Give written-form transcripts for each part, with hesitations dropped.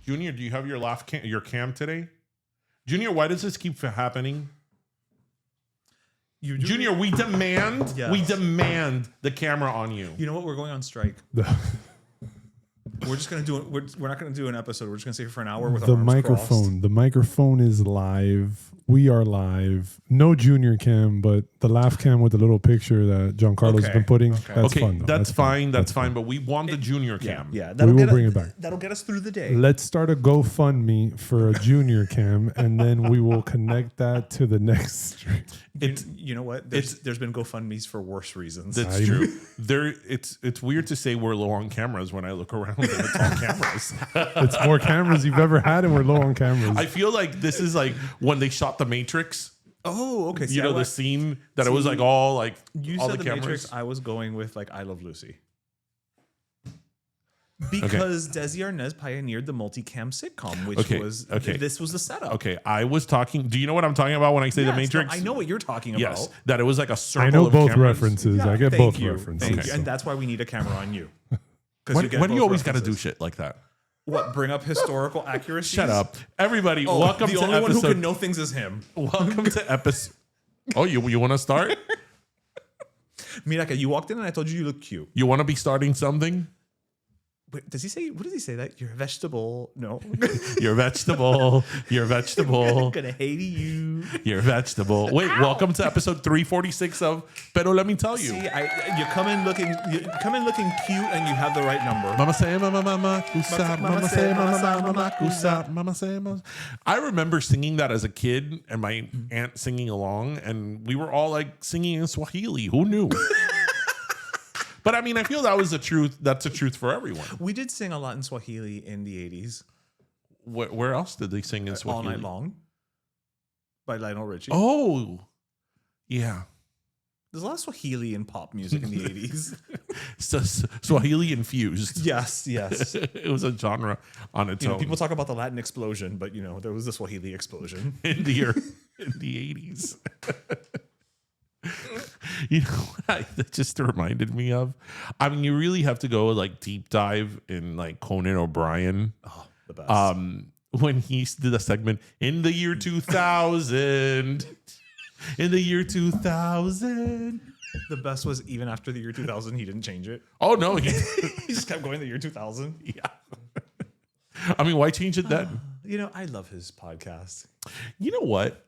Junior, do you have your cam today? Junior, why does this keep happening? Junior, we demand the camera on you. You know what? We're going on strike. We're just gonna do it. We're not gonna do an episode. We're just gonna stay here for an hour with the our arms microphone. crossed. The microphone is live. We are live. No Junior cam, but the laugh cam with the little picture that Giancarlo's been putting. That's fun. Though. That's fine. That's fine. But we want the Junior cam. Yeah, we will bring it back. That'll get us through the day. Let's start a GoFundMe for a Junior cam, and then we will connect that to the next stream. You know what? There's been GoFundMes for worse reasons. That's true. It's weird to say we're low on cameras when I look around and it's all cameras. It's more cameras you've ever had, and we're low on cameras. I feel like this is like when they shot The Matrix. Oh, okay. You know the scene that it was like all like you all said the the cameras. Matrix. I was going with like I Love Lucy. Because Desi Arnaz pioneered the multicam sitcom, which was this was the setup. Okay, I was talking. Do you know what I'm talking about when I say The Matrix? I know what you're talking about. Yes, that it was like a circle. I know of both cameras. references. Yeah, I get thank both you. references. Thank you. And that's why we need a camera on you. When do you always got to do shit like that? What? Bring up historical accuracy? Shut up, everybody! Oh, welcome the to only episode. one who can know things is him. Welcome to episode. Oh, you want to start? Miraka, you walked in and I told you look cute. You want to be starting something? Wait, does he say? What does he say? That you're a vegetable? No, You're a vegetable. You're a vegetable. gonna hate you. You're a vegetable. Wait, welcome to episode 346 of Pero Let Me Tell You. See, you come in looking cute, and you have the right number. Mama say mama kusa, mama say mama kusa, mama say mama. I remember singing that as a kid, and my aunt singing along, and we were all like singing in Swahili. Who knew? But I mean, I feel that was the truth. That's the truth for everyone. We did sing a lot in Swahili in the 80s. Where else did they sing in Swahili? All Night Long by Lionel Richie. Oh, yeah. There's a lot of Swahili in pop music in the 80s. So, Swahili infused. Yes. It was a genre on its own. People talk about the Latin explosion, but there was the Swahili explosion. in the 80s. You know what that just reminded me of? I mean, you really have to go like deep dive in like Conan O'Brien. Oh, the best. When he did a segment in the year 2000. In the year 2000. The best was even after the year 2000, he didn't change it. Oh, no. He just kept going the year 2000. Yeah. I mean, why change it then? I love his podcast. You know what?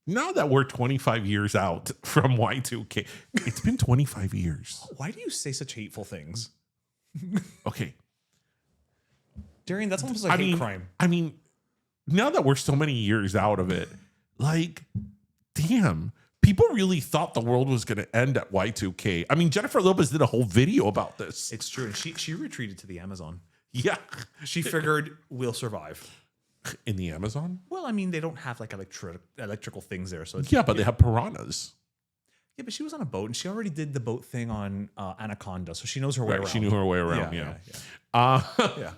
Now that we're 25 years out from Y2K, it's been 25 years. Why do you say such hateful things? Okay. Darian, that's almost like hate crime. I mean, now that we're so many years out of it, like, damn, people really thought the world was going to end at Y2K. I mean, Jennifer Lopez did a whole video about this. It's true. And she retreated to the Amazon. Yeah. She figured we'll survive. In the Amazon? Well, I mean, they don't have like electrical things there. So yeah, but they have piranhas. Yeah, but she was on a boat and she already did the boat thing on Anaconda. So she knows her way around. She knew her way around, yeah. Yeah.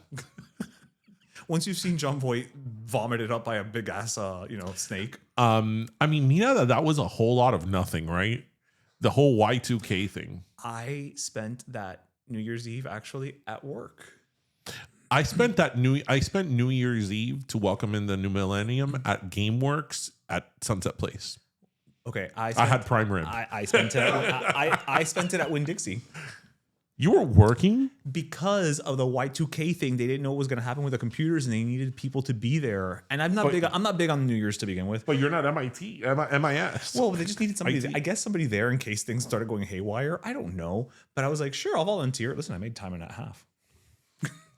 Once you've seen John Voight vomited up by a big ass, snake. I mean, Nina, that was a whole lot of nothing, right? The whole Y2K thing. I spent that New Year's Eve actually at work. I spent New Year's Eve to welcome in the new millennium at GameWorks at Sunset Place. Okay, I had prime rib. I spent it. I spent it at Winn-Dixie. You were working because of the Y2K thing. They didn't know what was going to happen with the computers, and they needed people to be there. And I'm not big on New Year's to begin with. But you're not MIT, MIS. Well, they just needed somebody. I guess somebody there in case things started going haywire. I don't know, but I was like, sure, I'll volunteer. Listen, I made time and a half.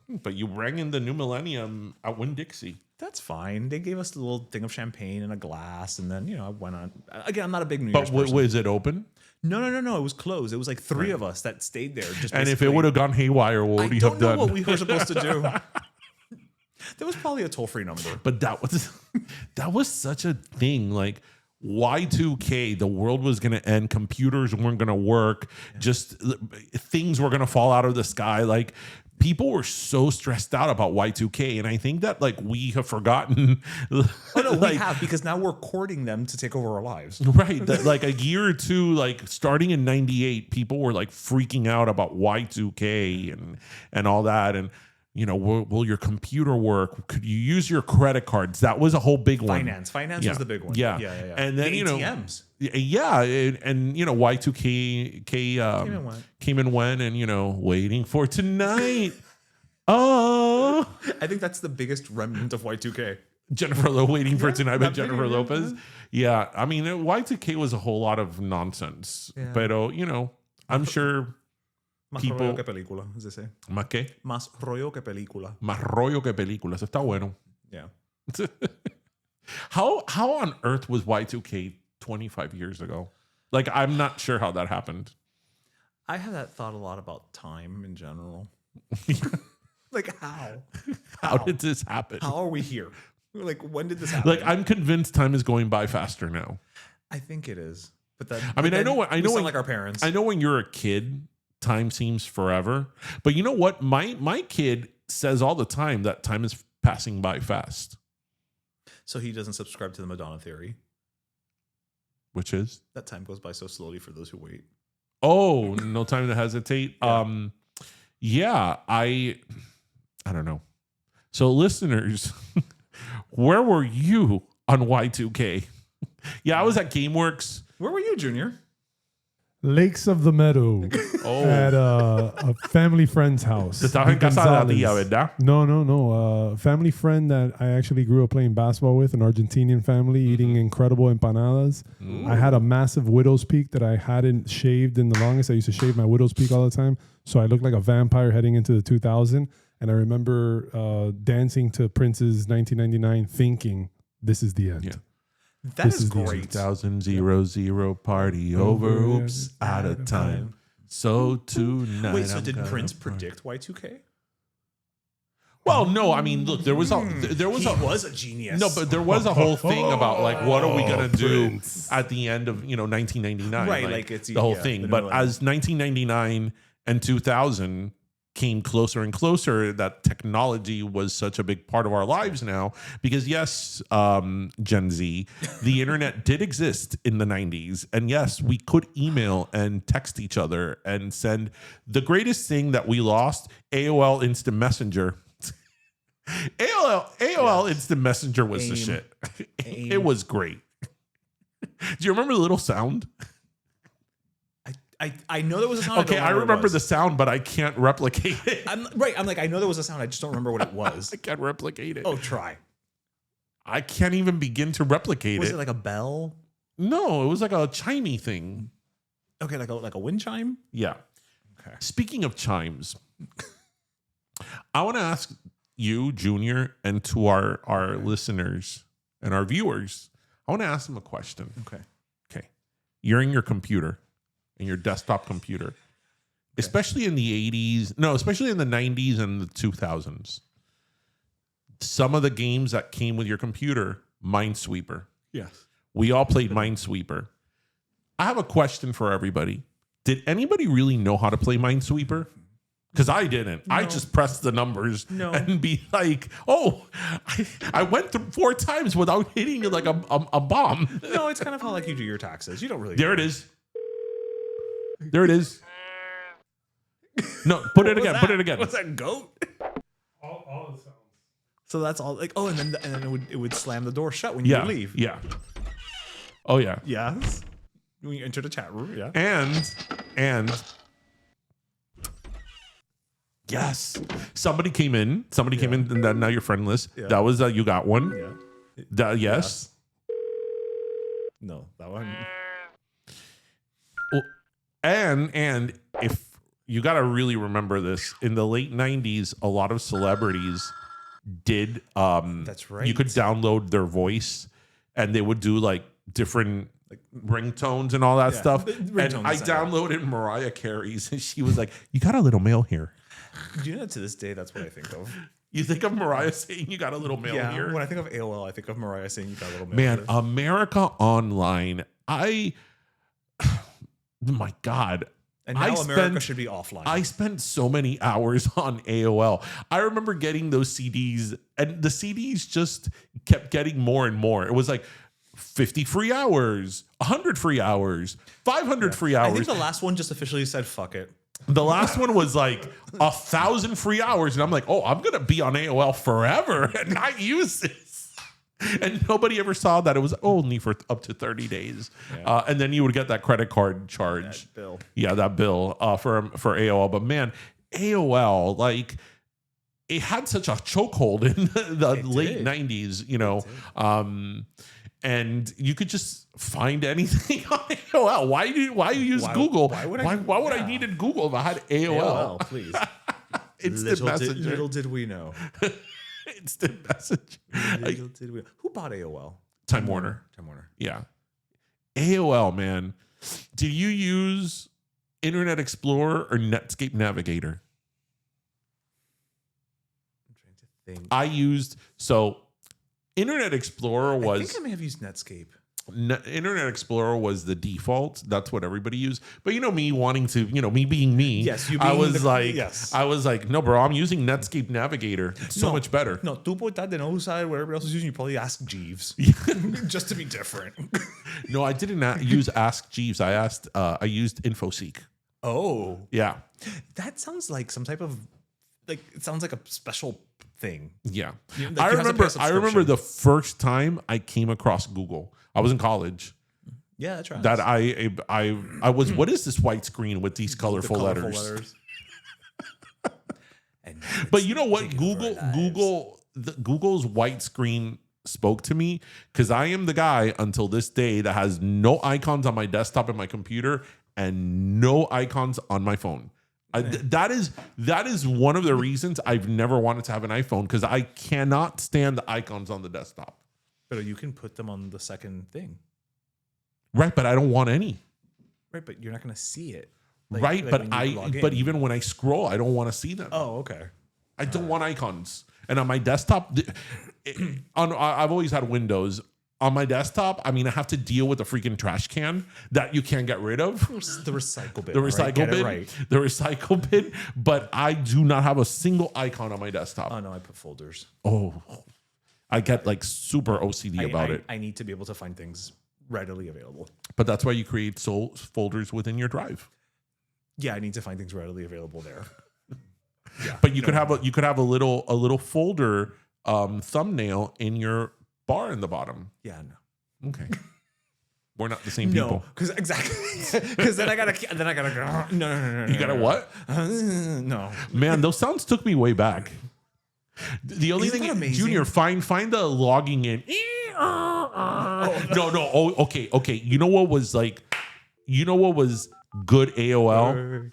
But you rang in the new millennium at Winn-Dixie. That's fine. They gave us a little thing of champagne and a glass, and then I went on. Again, I'm not a big New Year's person. But was it open? No. It was closed. It was like three of us that stayed there. And if it would have gone haywire, what would you have done? I don't know what we were supposed to do. There was probably a toll-free number. But that was such a thing. Like Y2K, the world was going to end. Computers weren't going to work. Yeah. Just things were going to fall out of the sky. Like people were so stressed out about Y2K. And I think that like we have forgotten. Oh, no, we have, because now we're courting them to take over our lives. Right. That like a year or two, like starting in 98, people were like freaking out about Y2K and all that. And will your computer work? Could you use your credit cards? That was a whole big one. Finance was the big one. Yeah. And then, ATMs. And Y2K came and went and, waiting for tonight. Oh, I think that's the biggest remnant of Y2K. Waiting for tonight by Jennifer Lopez. Yeah. I mean, Y2K was a whole lot of nonsense, but, I'm sure Más rollo que película, as they say. ¿Más qué? Más rollo que película. Más rollo que película. Eso está bueno. Yeah. How on earth was Y2K 25 years ago? Like, I'm not sure how that happened. I have that thought a lot about time in general. Like, how? How did this happen? How are we here? Like, when did this happen? Like, I'm convinced time is going by faster now. I think it is. But then, I know when, like our parents. I know when you're a kid, time seems forever. But you know what? My kid says all the time that time is passing by fast. So he doesn't subscribe to the Madonna theory. Which is? That time goes by so slowly for those who wait. Oh, no time to hesitate. Yeah. I don't know. So listeners, where were you on Y2K? Yeah, I was at GameWorks. Where were you, Junior? Lakes of the Meadow at a family friend's house. Estaba en casa de la tía, ¿verdad? No. Family friend that I actually grew up playing basketball with, an Argentinian family eating incredible empanadas. Ooh. I had a massive widow's peak that I hadn't shaved in the longest. I used to shave my widow's peak all the time. So I looked like a vampire heading into the 2000. And I remember dancing to Prince's 1999 thinking, this is the end. Yeah. That is great. 2000 party over. Oops, out of time. So tonight. Wait, so did Prince predict Y2K? Well, no. I mean, look, there was a genius. No, but there was a whole thing about like, what are we gonna do at the end of 1999? Right, like it's the whole thing. But as 1999 and 2000 came closer and closer, that technology was such a big part of our lives now. Because yes, Gen Z, the internet did exist in the 90s. And yes, we could email and text each other and send. The greatest thing that we lost, AOL Instant Messenger. AOL Instant Messenger was the shit. It was great. Do you remember the little sound? I know there was a sound. Okay, I remember the sound, but I can't replicate it. I'm like, I know there was a sound. I just don't remember what it was. I can't replicate it. Oh, try. I can't even begin to replicate it. Was it like a bell? No, it was like a chimey thing. Okay, like a wind chime? Yeah. Okay. Speaking of chimes, I want to ask you, Junior, and to our listeners and our viewers, I want to ask them a question. Okay. You're in your computer. In your desktop computer, especially in the 80s, especially in the 90s and the 2000s. Some of the games that came with your computer, Minesweeper. Yes. We all played Minesweeper. I have a question for everybody. Did anybody really know how to play Minesweeper? Because I didn't. No. I just pressed the numbers and be like, oh, I went through 4 times without hitting like a bomb. No, it's kind of how like you do your taxes. You don't really. There it is. There it is. No, put it again. Put it again. Was that goat? All the sounds. So that's all. Like, and then it would slam the door shut when you leave. Yeah. Oh yeah. Yes. When you enter the chat room. Yeah. And yes, somebody came in. Somebody came in, and now you're friendless. Yeah. That was you got one. Yeah. Yes. No, that one. And if you got to really remember this, in the late 90s, a lot of celebrities did. That's right. You could download their voice, and they would do like different ringtones and all that stuff. And I downloaded Mariah Carey's, and she was like, "You got a little mail here." Do you know, to this day, that's what I think of. You think of Mariah saying you got a little mail here? When I think of AOL, I think of Mariah saying you got a little mail here. Man, America Online. My God. And now America should be offline. I spent so many hours on AOL. I remember getting those CDs, and the CDs just kept getting more and more. It was like 50 free hours, 100 free hours, 500 free hours. I think the last one just officially said, fuck it. The last one was like 1,000 free hours. And I'm like, oh, I'm going to be on AOL forever and not use this. And nobody ever saw that it was only for up to 30 days. Yeah. And then you would get that credit card charge. That bill. Yeah, that bill for AOL. But man, AOL, like, it had such a chokehold in the late 90s, you know. And you could just find anything on AOL. Why you use Google? Why would I need Google if I had AOL? Please. Instant messenger. Little did we know. Instant messenger. Little did we know. Who bought AOL? Time Warner. Time Warner. Yeah. AOL, man. Did you use Internet Explorer or Netscape Navigator? I'm trying to think. I used Internet Explorer was. I think I may have used Netscape. Internet Explorer was the default. That's what everybody used. But you know me wanting to, me being me. Yes, you. I was like, no, bro, I'm using Netscape Navigator. It's so much better. No, tú por estar de no usar what everybody else is using, you probably ask Jeeves just to be different. No, I didn't use Ask Jeeves. I used InfoSeek. Oh, yeah. That sounds like some type of it sounds like a special thing. Yeah. Like I remember the first time I came across Google. I was in college. Yeah, that's right. That I was. What is this white screen with these colorful letters? But you know what? Google's white screen spoke to me because I am the guy until this day that has no icons on my desktop and my computer and no icons on my phone. That is one of the reasons I've never wanted to have an iPhone, because I cannot stand the icons on the desktop. But you can put them on the second thing. Right, but I don't want any. Right, but you're not going to see it. But even when I scroll, I don't want to see them. Oh, okay. I don't want icons. And on my desktop, I've always had Windows. On my desktop, I have to deal with the freaking trash can that you can't get rid of. The recycle bin. The recycle bin. Right. The recycle bin. But I do not have a single icon on my desktop. Oh, no, I put folders. Oh, I get like super OCD about it. I need to be able to find things readily available. But that's why you create folders within your drive. Yeah, I need to find things readily available there. Yeah, but you could have a little folder thumbnail in your bar in the bottom. Yeah, no. Okay. We're not the same people. No, because then I gotta go. No. You gotta what? No. Man, those sounds took me way back. The only thing, Junior, find the logging in. No. Oh, okay. You know what was good AOL?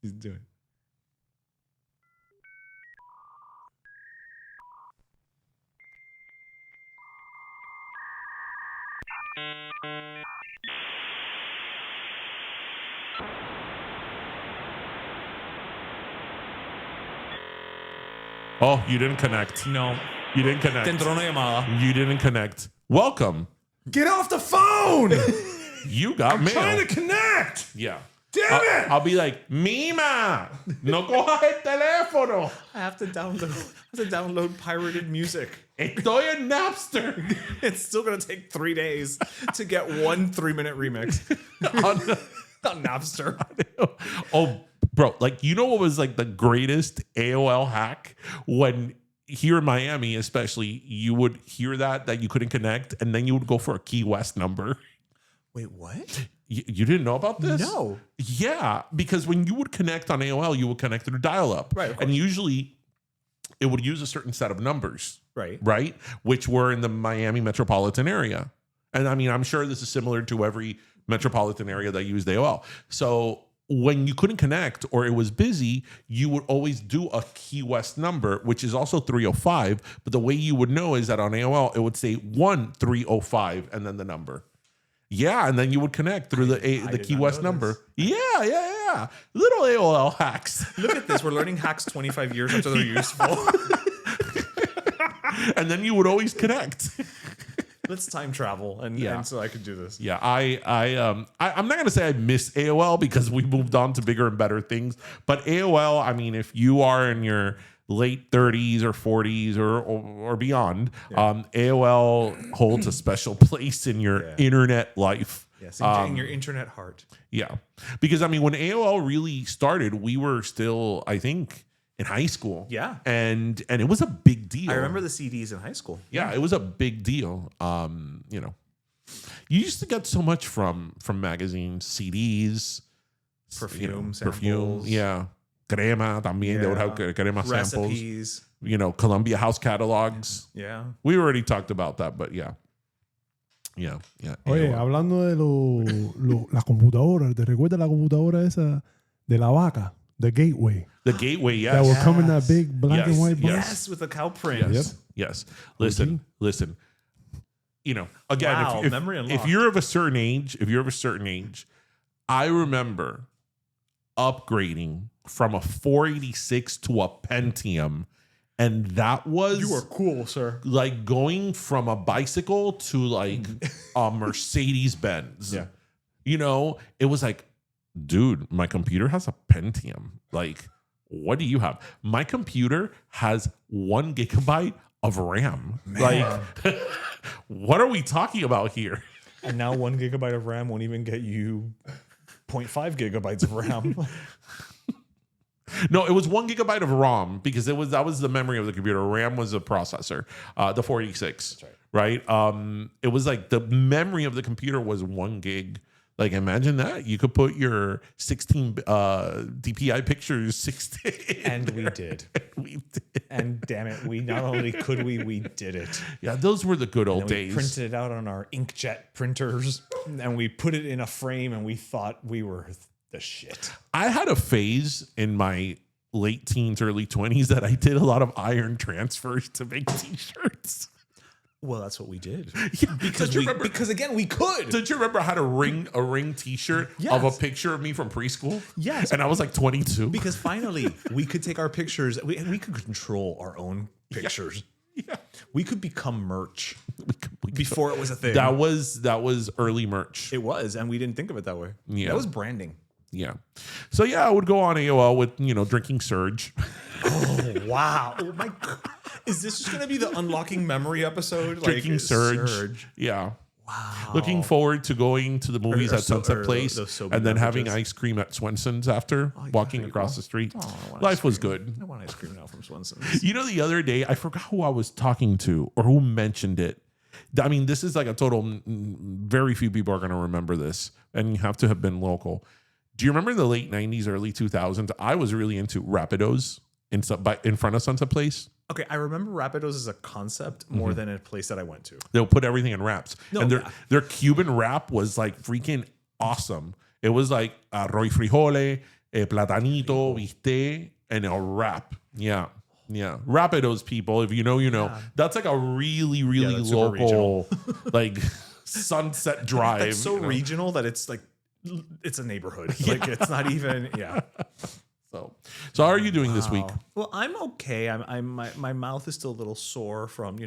He's doing. Oh, you didn't connect. No. You didn't connect. Te entró una llamada. You didn't connect. Welcome. Get off the phone! You got mail. I'm trying to connect. Yeah. Damn it! I'll be like, Mima, no cojas el teléfono. I have to download pirated music. Estoy en Napster. It's still going to take 3 days to get 1 3-minute remix on Napster. Oh, bro, you know what was the greatest AOL hack? When here in Miami, especially, you would hear that you couldn't connect, and then you would go for a Key West number. Wait, what? You didn't know about this? No. Yeah, because when you would connect on AOL, you would connect through dial-up. Right, and usually it would use a certain set of numbers. Right. Which were in the Miami metropolitan area. And I'm sure this is similar to every metropolitan area that used AOL. So when you couldn't connect or it was busy, you would always do a Key West number, which is also 305. But the way you would know is that on AOL, it would say 1305 and then the number. Yeah, and then you would connect through the Key West number. Yeah. Little AOL hacks. Look at this. We're learning hacks 25 years after they're useful. And then you would always connect. Let's time travel, and so I could do this. Yeah, I'm not gonna say I miss AOL because we moved on to bigger and better things. But AOL, if you are in your late 30s or 40s or beyond, AOL holds a special place in your internet life. Yes, in your internet heart. Yeah. Because I mean, when AOL really started, we were still, I think, in high school. Yeah. And it was a big deal. I remember the CDs in high school. Yeah, it was a big deal. You used to get so much from magazines, CDs, Perfume, perfume. samples. Yeah. Crema también. They would have crema samples. Recipes. Columbia House catalogs. Yeah. We already talked about that, but yeah. Yeah. Oye, AOL. hablando de la computadora, ¿te recuerdas la computadora esa de la vaca? The Gateway. The Gateway, yes. That will come in that big black Yes, and white box. Yes, with the cow print. Yes. Listen. Again, Wow, if memory unlocked. you're of a certain age, I remember upgrading from a 486 to a Pentium, and that was You were cool, sir. like going from a bicycle to like a Mercedes Benz. Yeah. It was like, dude, my computer has a Pentium. Like, what do you have? My computer has 1 gigabyte of RAM. Like, what are we talking about here? And now 1 gigabyte of RAM won't even get you 0.5 gigabytes of RAM. No, it was 1 gigabyte of ROM because that was the memory of the computer. RAM was a processor, the 486. That's right. It was like the memory of the computer was 1 gig. Like, imagine that. You could put your 16 DPI pictures 16. And we did. We did. And damn it, we not only could we did it. Yeah, those were the good old And we days. printed it out on our inkjet printers and we put it in a frame and we thought we were the shit. I had a phase in my late teens, early 20s that I did a lot of iron transfers to make t-shirts. Well, that's what we did. Yeah, Because again, we could. Did you remember I had a ring T-shirt Yes. of a picture of me from preschool? Yes. And I was like 22. Because finally, we could take our pictures. We could control our own pictures. Yeah. We could become merch We could- before it was a thing. That was early merch. It was, and we didn't think of it that way. Yeah. That was branding. Yeah. So yeah, I would go on AOL with, drinking Surge. Oh, wow. Oh, my God. Is this just going to be the unlocking memory episode? Drinking Surge. Yeah. Wow. Looking forward to going to the movies Or at Sunset or Place those sober and then having beverages. ice cream at Swenson's after, walking there you across go. the street. Oh, I want Life ice was cream. good. I want ice cream now from Swenson's. The other day, I forgot who I was talking to or who mentioned it. I mean, this is like a total, very few people are going to remember this, and you have to have been local. Do you remember in the late 90s, early 2000s, I was really into Rapidos in front of Sunset Place? Okay, I remember Rapidos as a concept more than a place that I went to. They'll put everything in wraps. No, and yeah. their Cuban wrap was like freaking awesome. It was like arroz y frijole, platanito, bistec, and a wrap. Yeah. Yeah. Rapidos, people, if you know, you know. Yeah. That's like a really, really that's super local, like Sunset Drive. It's so you know? regional that it's like it's a neighborhood. Like it's not even So how are you doing this week? Well, I'm okay. My mouth is still a little sore from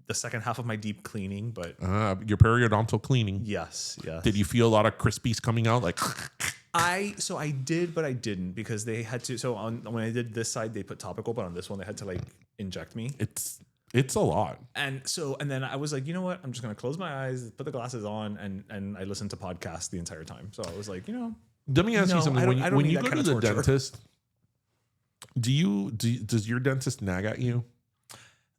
the second half of my deep cleaning, but Your periodontal cleaning. yes. Did you feel a lot of crispies coming out? Like, I did, but I didn't because they had to. So when I did this side, they put topical, but on this one, they had to like inject me. it's a lot. And then I was like, you know what? I'm just gonna close my eyes, put the glasses on, and I listened to podcasts the entire time. So I was like, Let me ask you No, something. I don't When need you that go kind to of the torture. dentist, does your dentist nag at you?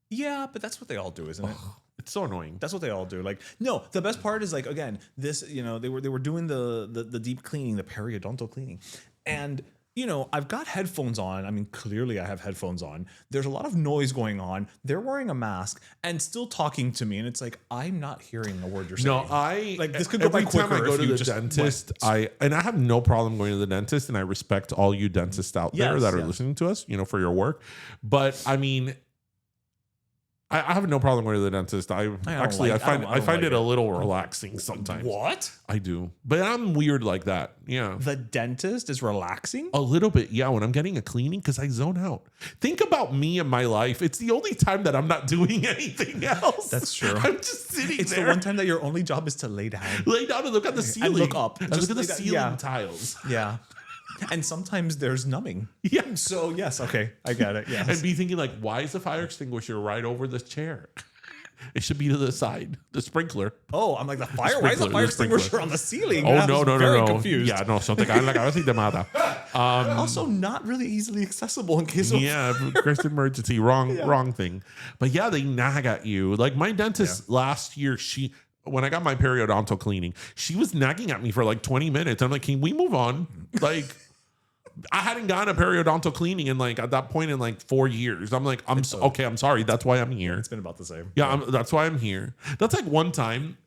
yeah, but that's what they all do, isn't it? It's so annoying. That's what they all do. Like, no, the best part is like, again, this, they were doing the deep cleaning, the periodontal cleaning. And, I've got headphones on. I mean, clearly I have headphones on. There's a lot of noise going on. They're wearing a mask and still talking to me. And it's like, I'm not hearing a word you're saying. No, this could go by every time I quicker go if to you the just dentist, went. I have no problem going to the dentist, and I respect all you dentists out there Yes, that are yes. listening to us, for your work. But I mean, I have no problem going to the dentist. I find it a little relaxing sometimes. What? I do, but I'm weird like that. Yeah. The dentist is relaxing? A little bit, yeah, when I'm getting a cleaning, because I zone out. Think about me and my life. It's the only time that I'm not doing anything else. That's true. I'm just sitting It's there. the one time that your only job is to lay down. Lay down and look at the ceiling. look up. And Just look at the lay down. ceiling Yeah. tiles. Yeah. And sometimes there's numbing. Yeah. So, yes. Okay. I get it. Yes. And be thinking like, why is the fire extinguisher right over this chair? It should be to the side. The sprinkler. Oh, I'm like the fire. Why is the sprinkler, fire the sprinkler. extinguisher on the ceiling? Oh, I no, was no, very no, no. Confused. Yeah, no, something I like. I think mata. Also, not really easily accessible in case of. Yeah, first emergency. Wrong thing. But yeah, they nag at you. Like my dentist last year, when I got my periodontal cleaning, she was nagging at me for like 20 minutes. I'm like, can we move on? Like, I hadn't gotten a periodontal cleaning in like at that point in like 4 years. I'm like, I'm sorry. That's why I'm here. It's been about the same. Yeah, that's why I'm here. That's like one time.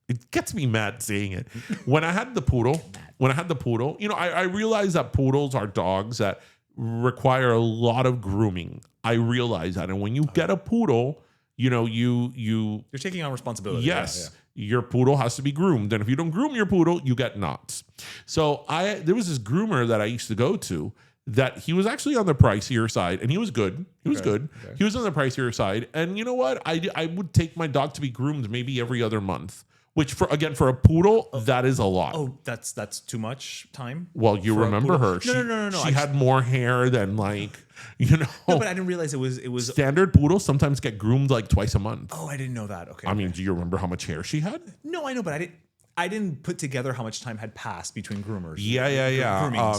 It gets me mad saying it. When I had the poodle, I realized that poodles are dogs that require a lot of grooming. I realize that, and when you get a poodle, you're taking on responsibility. Yes. Your poodle has to be groomed. And if you don't groom your poodle, you get knots. So there was this groomer that I used to go to that he was actually on the pricier side, and he was good. He was good. Okay. He was on the pricier side. And you know what? I would take my dog to be groomed maybe every other month, which for a poodle, that is a lot. Oh, that's too much time? Well, you remember her. No. She had more hair than No, but I didn't realize it was standard poodles sometimes get groomed like twice a month. Oh, I didn't know that. Okay. I mean, do you remember how much hair she had? No, I know, but I didn't put together how much time had passed between groomers. Yeah.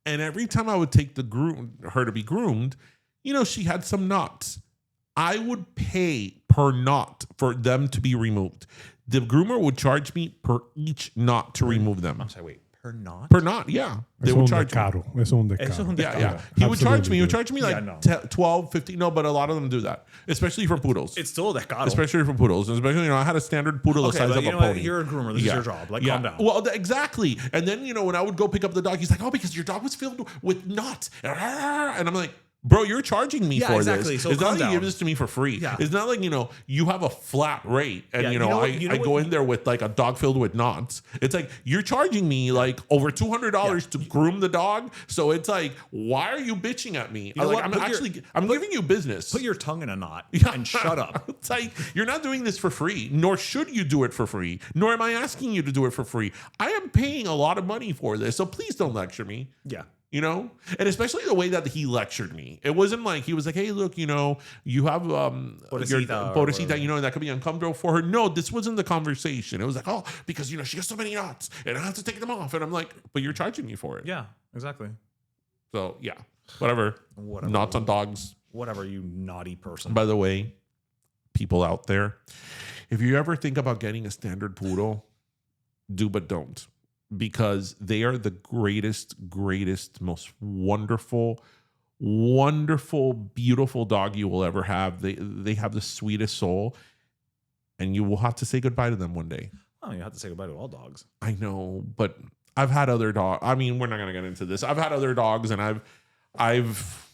And every time I would take her to be groomed, she had some knots. I would pay per knot for them to be removed. The groomer would charge me per each knot to remove them. I'm sorry, wait. Per knot? Per knot, yeah. They would charge me. Yeah. He would charge me. He would charge me like 12, 15. No, but a lot of them do that, especially for poodles. It's still that caro. Especially for poodles. Especially, I had a standard poodle the size of a pony. You're a groomer. This is your job. Like, calm down. Well, exactly. And then, when I would go pick up the dog, he's like, oh, because your dog was filled with knots. And I'm like, bro, you're charging me for this. So it's not like you give this to me for free. Yeah. It's not like, you have a flat rate and, I go in there with like a dog filled with knots. It's like, you're charging me like over $200 to groom the dog. So it's like, why are you bitching at me? I'm giving you business. Put your tongue in a knot and shut up. It's like, you're not doing this for free, nor should you do it for free, nor am I asking you to do it for free. I am paying a lot of money for this. So please don't lecture me. Yeah. And especially the way that he lectured me. It wasn't like he was like, hey, look, you have your pobrecita, and that could be uncomfortable for her. No, this wasn't the conversation. It was like, oh, because, she has so many knots and I have to take them off. And I'm like, but you're charging me for it. Yeah, exactly. So, yeah, whatever. Knots on dogs. Whatever, you naughty person. By the way, people out there, if you ever think about getting a standard poodle, do but don't. Because they are the greatest, most wonderful, beautiful dog you will ever have. They have the sweetest soul, and you will have to say goodbye to them one day. Oh, you have to say goodbye to all dogs. I know, but I've had other dogs. I mean, we're not going to get into this. I've had other dogs, and I've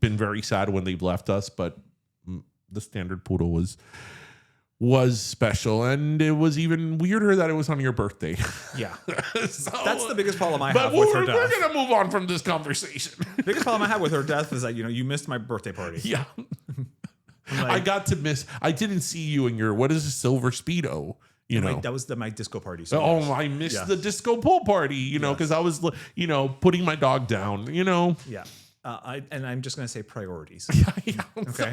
been very sad when they've left us. But the standard poodle was special, and it was even weirder that it was on your birthday. Yeah. So, that's the biggest problem I have with her death. We're going to move on from this conversation. The biggest problem I have with her death is that, you missed my birthday party. Yeah. I didn't see you in your, what is a silver Speedo? That was my disco party. So I missed the disco pool party, because I was, putting my dog down, Yeah. And I'm just going to say priorities. Yeah. Okay.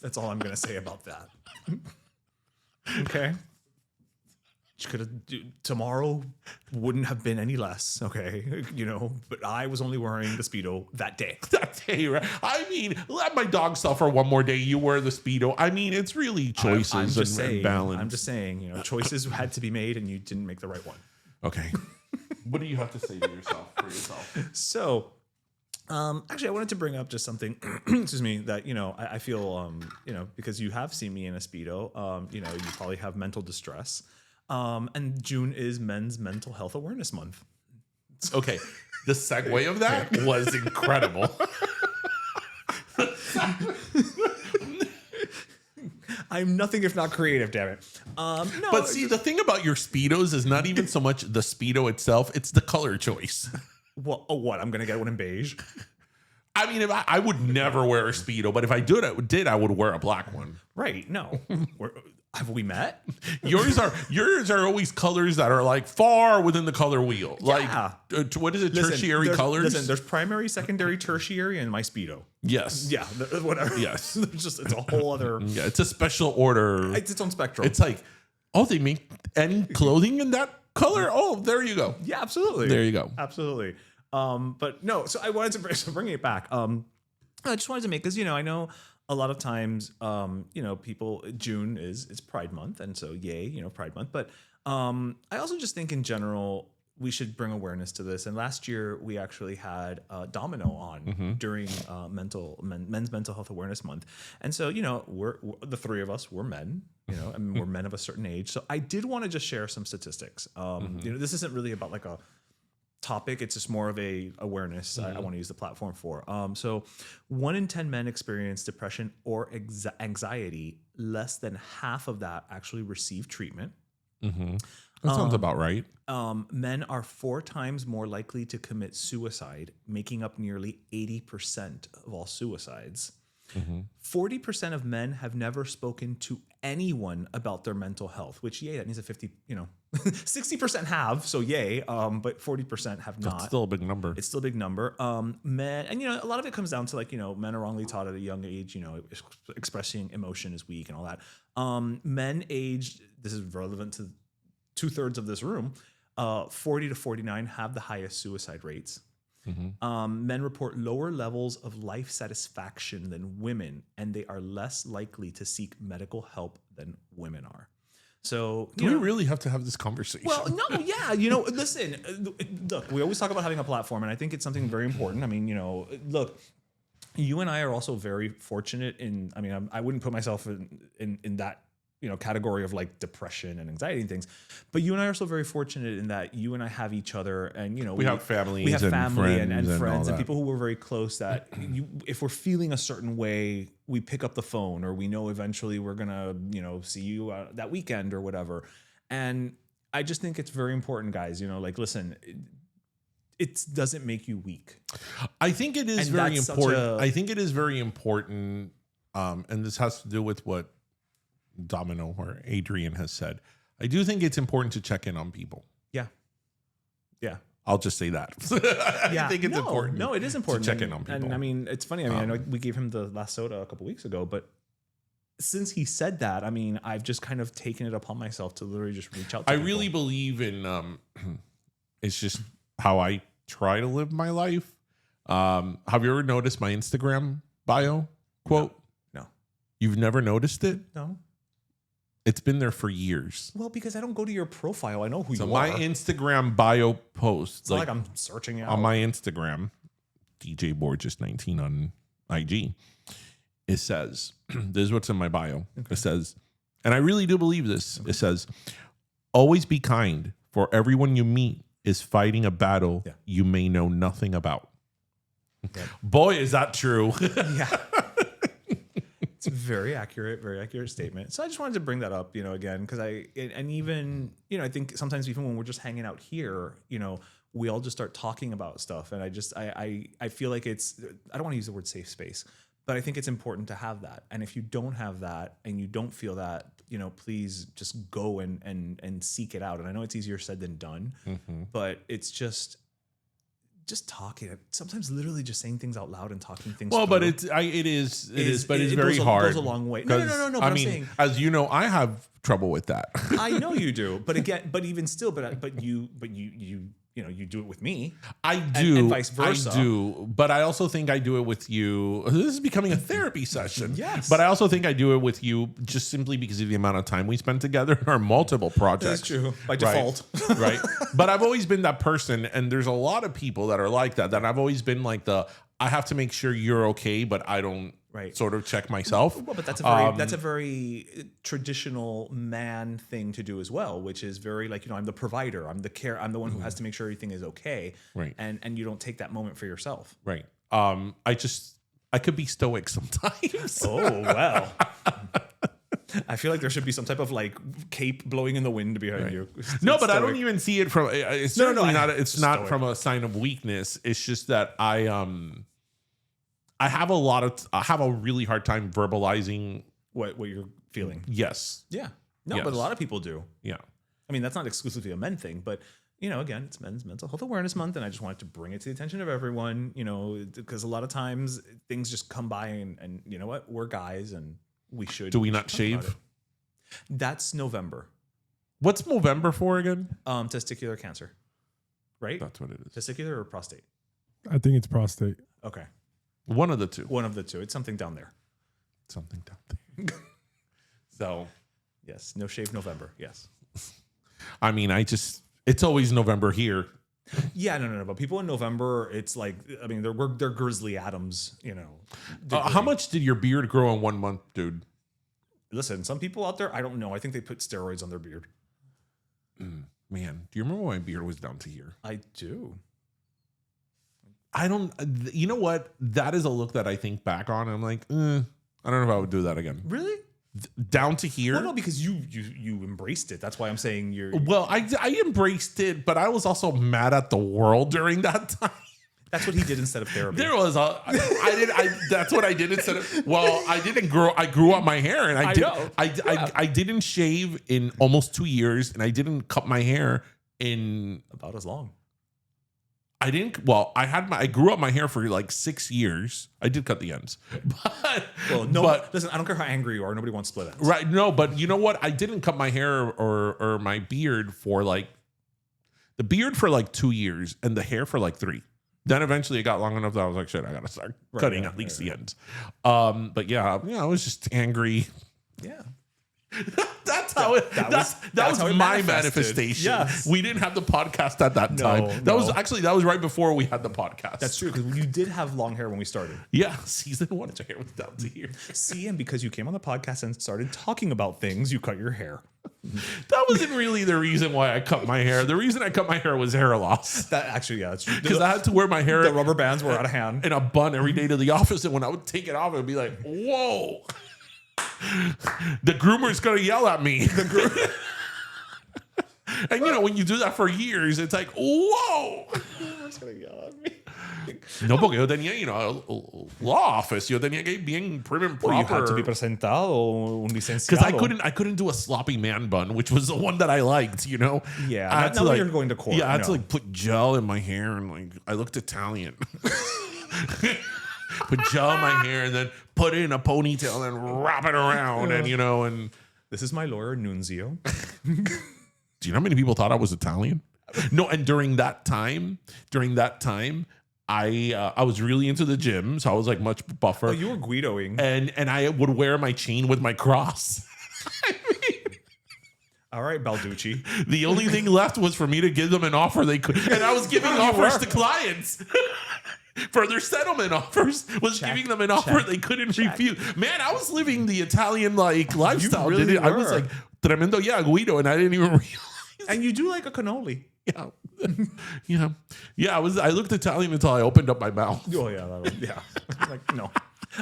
That's all I'm going to say about that. Okay. Tomorrow wouldn't have been any less. Okay. But I was only wearing the Speedo that day. That day, right? I mean, let my dog suffer one more day. You wear the Speedo. I mean, it's really choices and balance. I'm just saying, choices had to be made and you didn't make the right one. Okay. What do you have to say to yourself? So, actually, I wanted to bring up just something, excuse me, that, I feel, because you have seen me in a Speedo, you probably have mental distress. And June is Men's Mental Health Awareness Month. Okay. The segue of that was incredible. I'm nothing if not creative, damn it. No, but see, the thing about your Speedos is not even so much the Speedo itself, it's the color choice. Well, what? I'm going to get one in beige? I mean, I would never wear a Speedo, but if I did, I would wear a black one. Right. No. Have we met? yours are always colors that are like far within the color wheel. Like what is it? Tertiary colors. Listen, there's primary, secondary, tertiary, and my speedo. Yes. Yeah, whatever. Yes. It's a whole other. Yeah, it's a special order. It's its own spectrum. It's like, oh, they make any clothing in that color? Oh, there you go. Yeah, absolutely. There you go. Absolutely. But no, so I wanted to bring it back. I just wanted to make, because, I know a lot of times, people, June is Pride Month. And so yay, Pride Month. But I also just think in general, we should bring awareness to this. And last year we actually had Domino on during Men's Mental Health Awareness Month. And so, we're the three of us, we're men, and we're men of a certain age. So I did want to just share some statistics. This isn't really about like a topic. It's just more of a awareness I want to use the platform for. So 1 in 10 men experience depression or anxiety. Less than half of that actually receive treatment. That sounds about right. Men are 4 times more likely to commit suicide, making up nearly 80% of all suicides. 40% of men have never spoken to anyone about their mental health, which, yay, that means that 60% have, so yay, but 40% have not. That's still a big number. It's still a big number. Men, and a lot of it comes down to men are wrongly taught at a young age, expressing emotion is weak and all that. Men aged, this is relevant to 2/3 of this room, 40 to 49 have the highest suicide rates. Men report lower levels of life satisfaction than women, and they are less likely to seek medical help than women are. So, do we really have to have this conversation? Well, no, yeah. Listen, look, we always talk about having a platform, and I think it's something very important. I mean, look, you and I are also very fortunate I wouldn't put myself in that category of like depression and anxiety and things, but you and I are also very fortunate in that you and I have each other, and we have family, and friends and people who we're very close, that if we're feeling a certain way, we pick up the phone, or we know eventually we're gonna see you that weekend or whatever. And I just think it's very important, guys. Listen, it doesn't make you weak. I think it is very important. I think it is very important, and this has to do with what Domino or Adrian has said. I do think it's important to check in on people. Yeah. I'll just say that. I think it's important. No, it is important to check in on people. And it's funny. I know we gave him the last soda a couple weeks ago, but since he said that, I've just kind of taken it upon myself to literally just reach out to people. Really believe in it's just how I try to live my life. Have you ever noticed my Instagram bio quote? No. You've never noticed it? No. It's been there for years. Well, because I don't go to your profile. I know who you are. So my Instagram bio post. It's not like I'm searching out. On my Instagram, DJ Borges19 on IG, it says, this is what's in my bio. Okay. It says, and I really do believe this. Okay. It says, always be kind, for everyone you meet is fighting a battle you may know nothing about. Okay. Boy, is that true. Yeah. It's a very accurate statement. So I just wanted to bring that up, again, because I think sometimes even when we're just hanging out here, we all just start talking about stuff. And I feel like I don't want to use the word safe space, but I think it's important to have that. And if you don't have that and you don't feel that, please just go and seek it out. And I know it's easier said than done, but it's just talking. Sometimes literally just saying things out loud and talking things. Well, but it is, but it's very hard. It goes a long way. No. But I'm saying, as you know, I have trouble with that. I know you do, but even still, but you do it with me. I do, and vice versa. I do, but I also think I do it with you. This is becoming a therapy session. Yes, but I also think I do it with you just simply because of the amount of time we spend together in our multiple projects. That's true, by default, right? But I've always been that person, and there's a lot of people that are like that. That I've always been like I have to make sure you're okay, but I don't. Right. Sort of check myself. Well, but that's a very traditional man thing to do as well, which is very like, I'm the provider, I'm the one who has to make sure everything is okay. Right. And you don't take that moment for yourself. Right. I could be stoic sometimes. Oh, well. I feel like there should be some type of like cape blowing in the wind behind you. No, but stoic. I don't even see it from. It's certainly not. It's not stoic. From a sign of weakness. It's just that I have a really hard time verbalizing what you're feeling. Yes. Yeah. No, Yes. but a lot of people do. Yeah. I mean, that's not exclusively a men thing, but again, it's Men's Mental Health Awareness Month, and I just wanted to bring it to the attention of everyone. Because a lot of times things just come by, and you know what? We're guys, and we should. Do we not talk about shave? it. That's November. What's Movember for again? Testicular cancer, right? That's what it is. Testicular or prostate? I think it's prostate. Okay, One of the two. one of the two. It's something down there. Something down there. So, Yes, no shave November. Yes. I mean, it's always November here. Yeah, no. But people in November, it's like, I mean, they're Grizzly Adams, How much did your beard grow in 1 month, dude? Listen, some people out there, I don't know. I think they put steroids on their beard. Man, do you remember when my beard was down to here? I do. I don't, you know what? That is a look that I think back on. And I'm like, I don't know if I would do that again. Really? Down to here? Well, no, because you embraced it. That's why I'm saying you're. Well, I embraced it, but I was also mad at the world during that time. That's what he did instead of therapy. That's what I did instead of, well, I grew out my hair and I didn't shave in almost 2 years, and I didn't cut my hair in About as long. I grew up my hair for like 6 years. I did cut the ends. But listen, I don't care how angry you are. Nobody wants split ends. right, no, but you know what? I didn't cut my hair or my beard for like 2 years and the hair for like 3. Then eventually it got long enough that I was like, shit, I gotta start cutting at least the ends. But yeah, I was just angry. Yeah. That was my manifestation. Yes. We didn't have the podcast at that time. That was right before we had the podcast. That's true, because you did have long hair when we started. Yeah, season 1, your hair was down to here. See, and because you came on the podcast and started talking about things, you cut your hair. That wasn't really the reason why I cut my hair. The reason I cut my hair was hair loss. That's true. Because I had to wear my hair. The rubber bands were out of hand. In a bun every day to the office, and when I would take it off, it would be like, whoa. The groomer's gonna yell at me. And when you do that for years, it's like, whoa. The groomer's gonna yell at me. No, porque yo tenía, law office. Yo tenía que ir bien prim and proper. You had to be presentado, un licenciado. Because I couldn't do a sloppy man bun, which was the one that I liked, Yeah, I had not when you're going to court. Yeah, I had to put gel in my hair, and I looked Italian. Put gel in my hair and then put it in a ponytail and wrap it around, and This is my lawyer, Nunzio. Do you know how many people thought I was Italian? No, and during that time, I was really into the gym, so I was like much buffer. Oh, you were Guidoing. And I would wear my chain with my cross. All right, Balducci. The only thing left was for me to give them an offer they could, and I was giving offers to clients. For their settlement offers, was giving them an offer they couldn't refuse. Man, I was living the Italian lifestyle. Really I was like tremendo Guido, and I didn't even realize. And you do like a cannoli. Yeah. I looked Italian until I opened up my mouth. Oh yeah. Like no.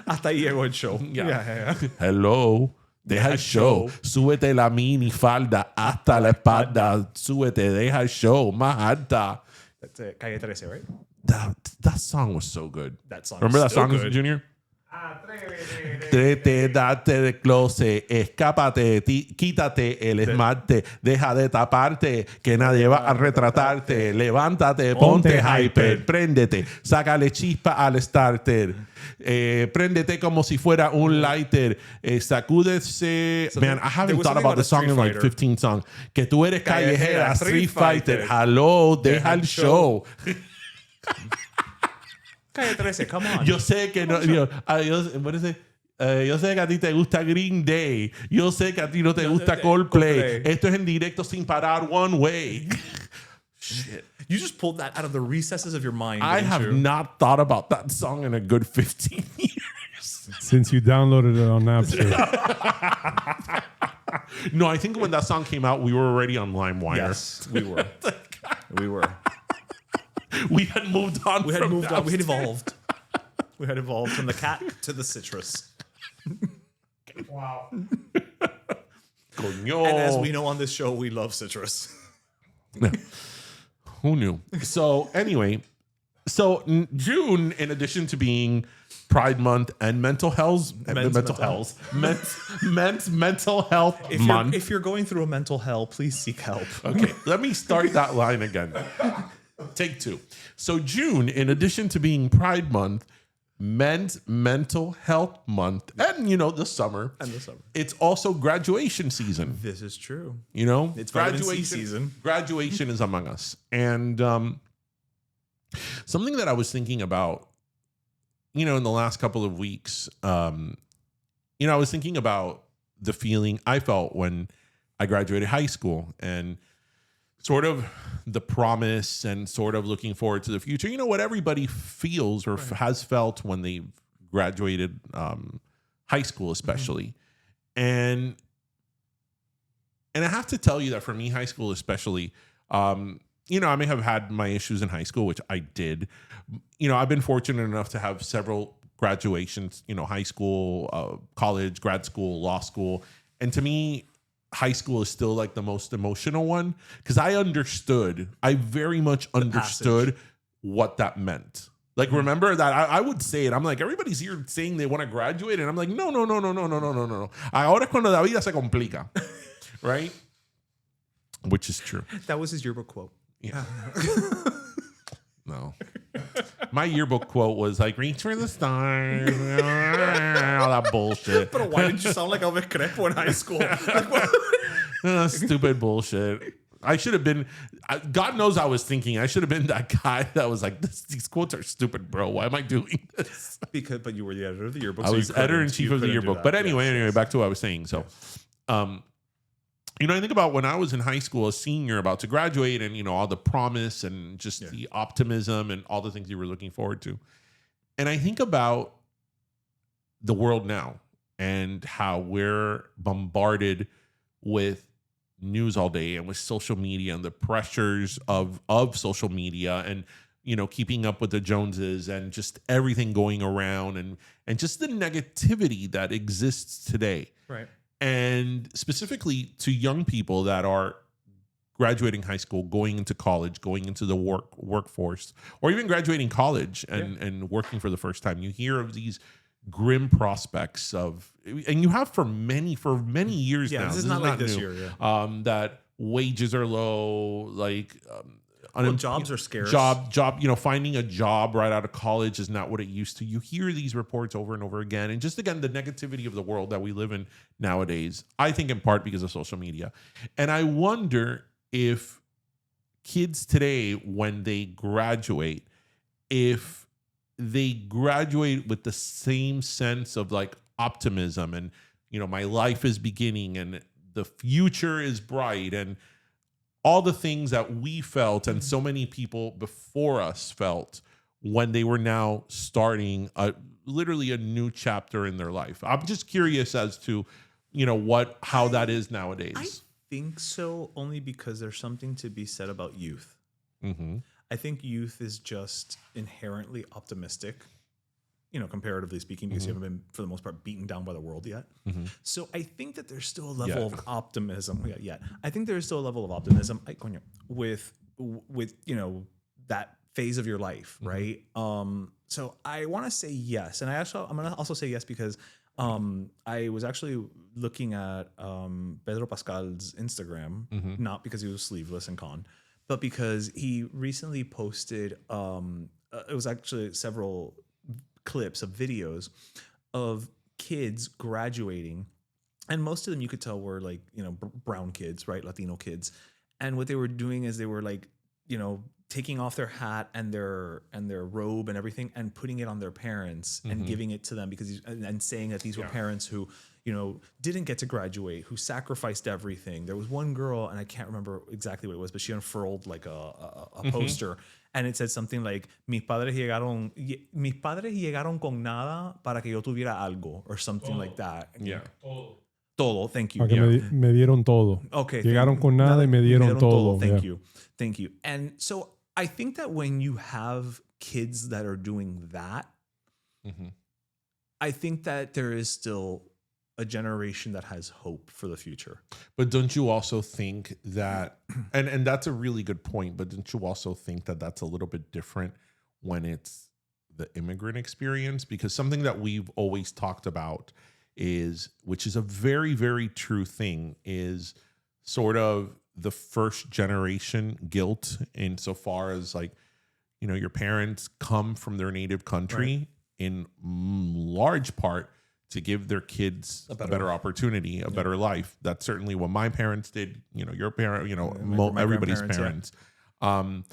Hasta ahí llegó el show. Yeah. Hello. Deja el show. Súbete la mini falda hasta la espalda. Súbete, deja el show más alta. That's it. Calle 13, right? That song was so good. That song. Remember that still song, good. Junior? Trete, date del closet, escápate, quítate el esmalte, deja de taparte, que nadie va a retratarte, levántate, ponte hyper, préndete, sácale chispa al starter, préndete como si fuera un lighter, sacúdese. Man, I haven't thought about the song in like 15 songs. Que tú eres callejera, Street Fighter, hello, deja el show. Calle 13, come on. Yo sé que no. Yo sé que a ti te gusta Green Day. Yo sé que a ti no te gusta Coldplay. Esto es en directo sin parar, one way. Shit. You just pulled that out of the recesses of your mind. I have not thought about that song in a good 15 years. Since you downloaded it on Napster. No, I think when that song came out, we were already on LimeWire. Yes, we were. We were. We had moved on. We had moved on. We had evolved. We had evolved from the cat to the citrus. Wow. Coño. And as we know on this show, we love citrus. Who knew? So anyway, June, in addition to being Pride Month and mental health month. If you're going through a mental hell, please seek help. Okay, let me start that line again. Take two. So June, in addition to being Pride Month, Men's Mental Health Month, and the summer. It's also graduation season. This is true. It's graduation season. Graduation is among us. And something that I was thinking about, in the last couple of weeks, I was thinking about the feeling I felt when I graduated high school and sort of the promise and sort of looking forward to the future. What everybody feels or has felt when they graduated high school, especially. And I have to tell you that for me, high school especially, I may have had my issues in high school, which I did. I've been fortunate enough to have several graduations, high school, college, grad school, law school. And to me, high school is still like the most emotional one because I very much understood what that meant. Like, remember that I would say it. I'm like, everybody's here saying they want to graduate. And I'm like, no. Ahora cuando la vida se complica. Right? Which is true. That was his yearbook quote. Yeah. No. My yearbook quote was like, reach for the stars. All that bullshit. But why did you sound like Elvis Crespo in high school? Stupid bullshit. I should have been, God knows I was thinking, I should have been that guy that was like, these quotes are stupid, bro. Why am I doing this? But you were the editor of the yearbook. I was editor-in-chief of the yearbook. But anyway, back to what I was saying. So, I think about when I was in high school, a senior about to graduate and, all the promise and just the optimism and all the things you were looking forward to. And I think about the world now and how we're bombarded with news all day and with social media and the pressures of social media and, keeping up with the Joneses and just everything going around and just the negativity that exists today. Right. And specifically to young people that are graduating high school, going into college, going into the workforce, or even graduating college and working for the first time, you hear of these grim prospects of, and you have for many years now. This is not like this new, year. That wages are low, like jobs are scarce. Finding a job right out of college is not what it used to. You hear these reports over and over again. And just again, the negativity of the world that we live in nowadays, I think in part because of social media. And I wonder if kids today, when they graduate, if they graduate with the same sense of like optimism and, my life is beginning and the future is bright and all the things that we felt and so many people before us felt when they were now starting literally a new chapter in their life. I'm just curious as to, how that is nowadays. I think so, only because there's something to be said about youth. Mm-hmm. I think youth is just inherently optimistic, comparatively speaking, because you haven't been, for the most part, beaten down by the world yet. Mm-hmm. So I think that there's still a level of optimism. I think there's still a level of optimism with that phase of your life, right? So I want to say yes, and I'm gonna also say yes because I was actually looking at Pedro Pascal's Instagram, not because he was sleeveless and con, but because he recently posted. It was actually several clips of videos of kids graduating, and most of them you could tell were like brown kids, right, Latino kids, and what they were doing is they were like taking off their hat and their robe and everything and putting it on their parents and giving it to them because and saying that these were parents who didn't get to graduate, who sacrificed everything. There was one girl, and I can't remember exactly what it was, but she unfurled like a poster, and it said something like mis padres llegaron con nada para que yo tuviera algo, or something like that. Todo. Thank you. Me dieron todo. Okay. Llegaron con nada y me dieron todo. Thank you. And so I think that when you have kids that are doing that, I think that there is still a generation that has hope for the future. But don't you also think that, and that's a really good point, but don't you also think that that's a little bit different when it's the immigrant experience, because something that we've always talked about is, which is a very, very true thing, is sort of the first generation guilt, insofar as like, you know, your parents come from their native country in large part to give their kids a better opportunity, a better life. That's certainly what my parents did, you know, your parent, you know, my everybody's parents. And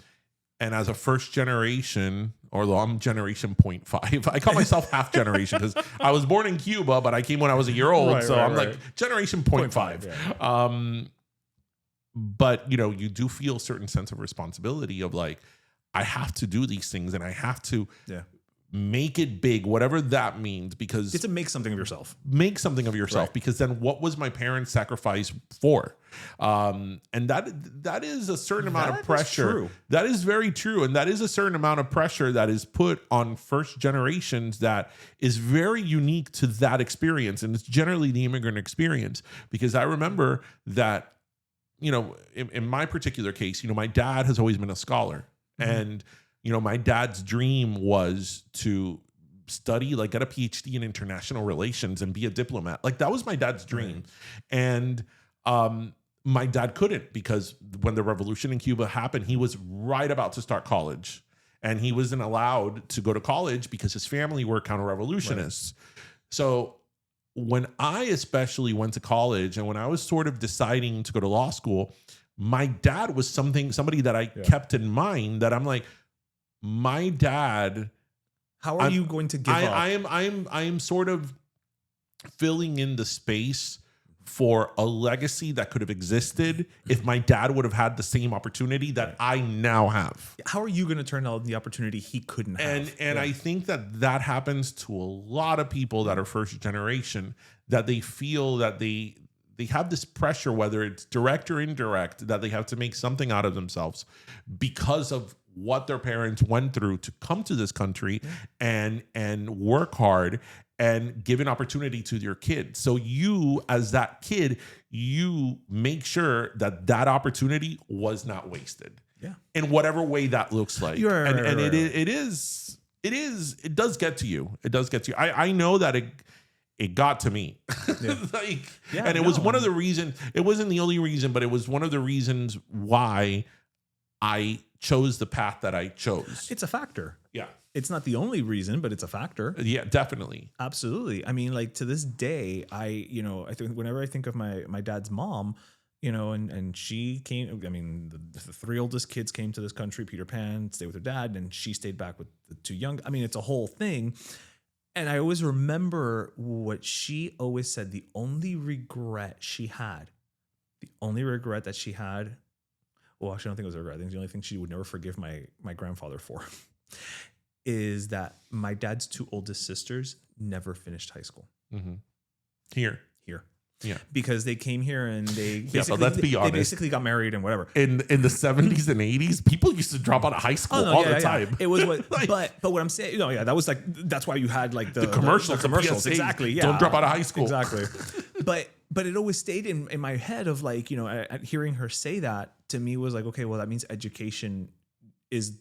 as a first generation, although I'm generation 0.5, I call myself half generation because I was born in Cuba, but I came when I was a year old. I'm like generation 0.5. But, you know, you do feel a certain sense of responsibility of like, I have to do these things and I have to make it big, whatever that means, because you get to make something of yourself. Make something of yourself, because then what was my parents' sacrifice for? And that is a certain amount of pressure. That is very true. And that is a certain amount of pressure that is put on first generations that is very unique to that experience. And it's generally the immigrant experience, because I remember that, you know, in my particular case, you know, my dad has always been a scholar. And, you know, my dad's dream was to study, like get a PhD in international relations and be a diplomat. Like that was my dad's dream. And my dad couldn't, because when the revolution in Cuba happened, he was right about to start college and he wasn't allowed to go to college because his family were counter-revolutionists. So when I especially went to college and when I was sort of deciding to go to law school, my dad was somebody that I kept in mind, that I'm like, my dad. How are you going to give up? I am sort of filling in the space for a legacy that could have existed if my dad would have had the same opportunity that I now have. How are you going to turn out the opportunity he couldn't have? And I think that happens to a lot of people that are first generation, that they feel that they have this pressure, whether it's direct or indirect, that they have to make something out of themselves because of what their parents went through to come to this country and work hard and give an opportunity to your kid. So you, as that kid, you make sure that opportunity was not wasted. Yeah. In whatever way that looks like. It does get to you. It does get to you. I know that it got to me. It was one of the reasons, it wasn't the only reason, but it was one of the reasons why I chose the path that I chose. It's a factor. Yeah. It's not the only reason, but it's a factor. Yeah, definitely. Absolutely. I mean, like to this day, I think whenever I think of my dad's mom, you know, and she came, I mean, the three oldest kids came to this country, Peter Pan, stayed with her dad, and she stayed back with the two young. I mean, it's a whole thing. And I always remember what she always said, the only regret that she had, well, actually, I don't think it was a regret. I think the only thing she would never forgive my grandfather for is that my dad's two oldest sisters never finished high school. Mm-hmm. Here. Yeah. Because they came here and they basically, let's be honest. They basically got married and whatever. In the 70s and 80s, people used to drop out of high school all the time. It was what, but what I'm saying, that was like, that's why you had like the commercials. The commercials, exactly. Yeah. Don't drop out of high school. Exactly. But it always stayed in my head of like, hearing her say that to me was like, okay, well, that means education is,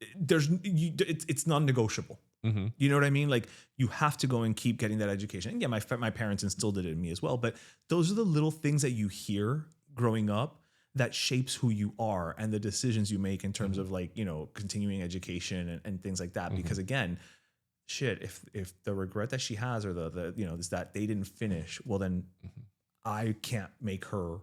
it's non-negotiable. Mm-hmm. You know what I mean? Like you have to go and keep getting that education. And yeah, my parents instilled it in me as well. But those are the little things that you hear growing up that shapes who you are and the decisions you make in terms of like, continuing education and things like that. Because again, if the regret that she has or the is that they didn't finish, well then I can't make her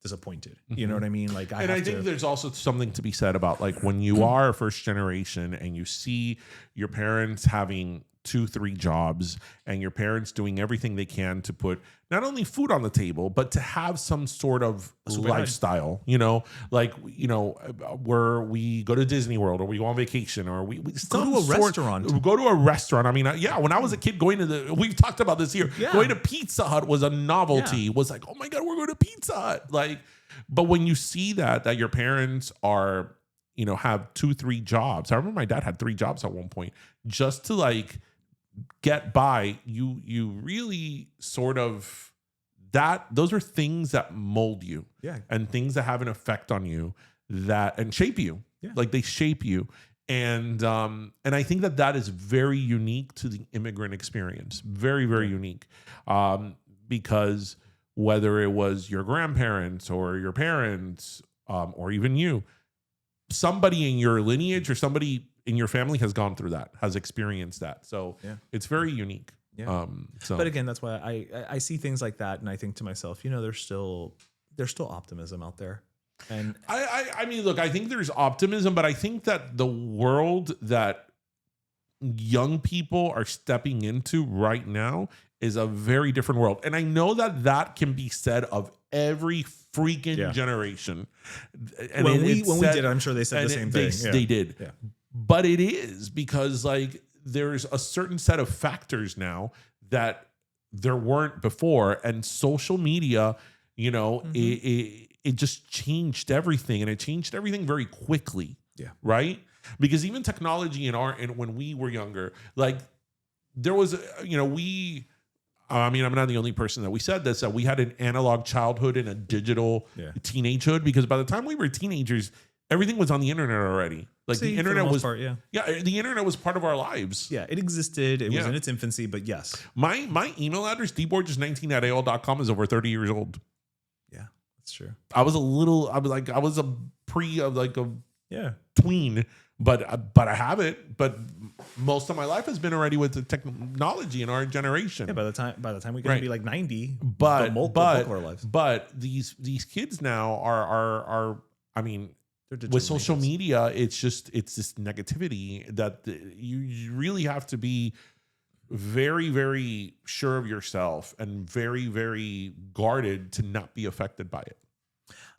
disappointed. You know what I mean? Like I think there's also something to be said about like when you are a first generation and you see your parents having 2-3 jobs and your parents doing everything they can to put not only food on the table, but to have some sort of lifestyle, where we go to Disney World or we go on vacation or we go to a restaurant. Go to a restaurant. I mean, when I was a kid we've talked about this here, going to Pizza Hut was a novelty, was like, oh my God, we're going to Pizza Hut. But when you see that your parents are, have 2-3 jobs. I remember my dad had 3 jobs at one point just to get by, you really sort of those are things that mold you and things that have an effect on you and shape you. Like they shape you. And I think that is very unique to the immigrant experience. Very, very unique. Because whether it was your grandparents or your parents, or even you, somebody in your lineage or somebody in your family has gone through that, has experienced that. So it's very unique. Yeah. But again, that's why I see things like that, and I think to myself, there's still optimism out there. And I mean, look, I think there's optimism, but I think that the world that young people are stepping into right now is a very different world. And I know that can be said of every freaking generation. And when we did it, I'm sure they said the same thing. They did. Yeah. But it is because like there's a certain set of factors now that there weren't before. And social media, it just changed everything, and it changed everything very quickly. Yeah. Right. Because even technology and when we were younger, like there was, I mean, I'm not the only person that we said this, that we had an analog childhood and a digital teenagehood, because by the time we were teenagers, everything was on the internet already. Like the internet was the internet was part of our lives. Yeah, it existed. It was in its infancy, but yes. My email address, dborges19@AOL.com, is over 30 years old. Yeah, that's true. I was a tween, but I have it. But most of my life has been already with the technology in our generation. Yeah, by the time we get to be like 90, but of our lives. But these kids now are I mean, with social media, it's this negativity that you really have to be very, very sure of yourself and very, very guarded to not be affected by it.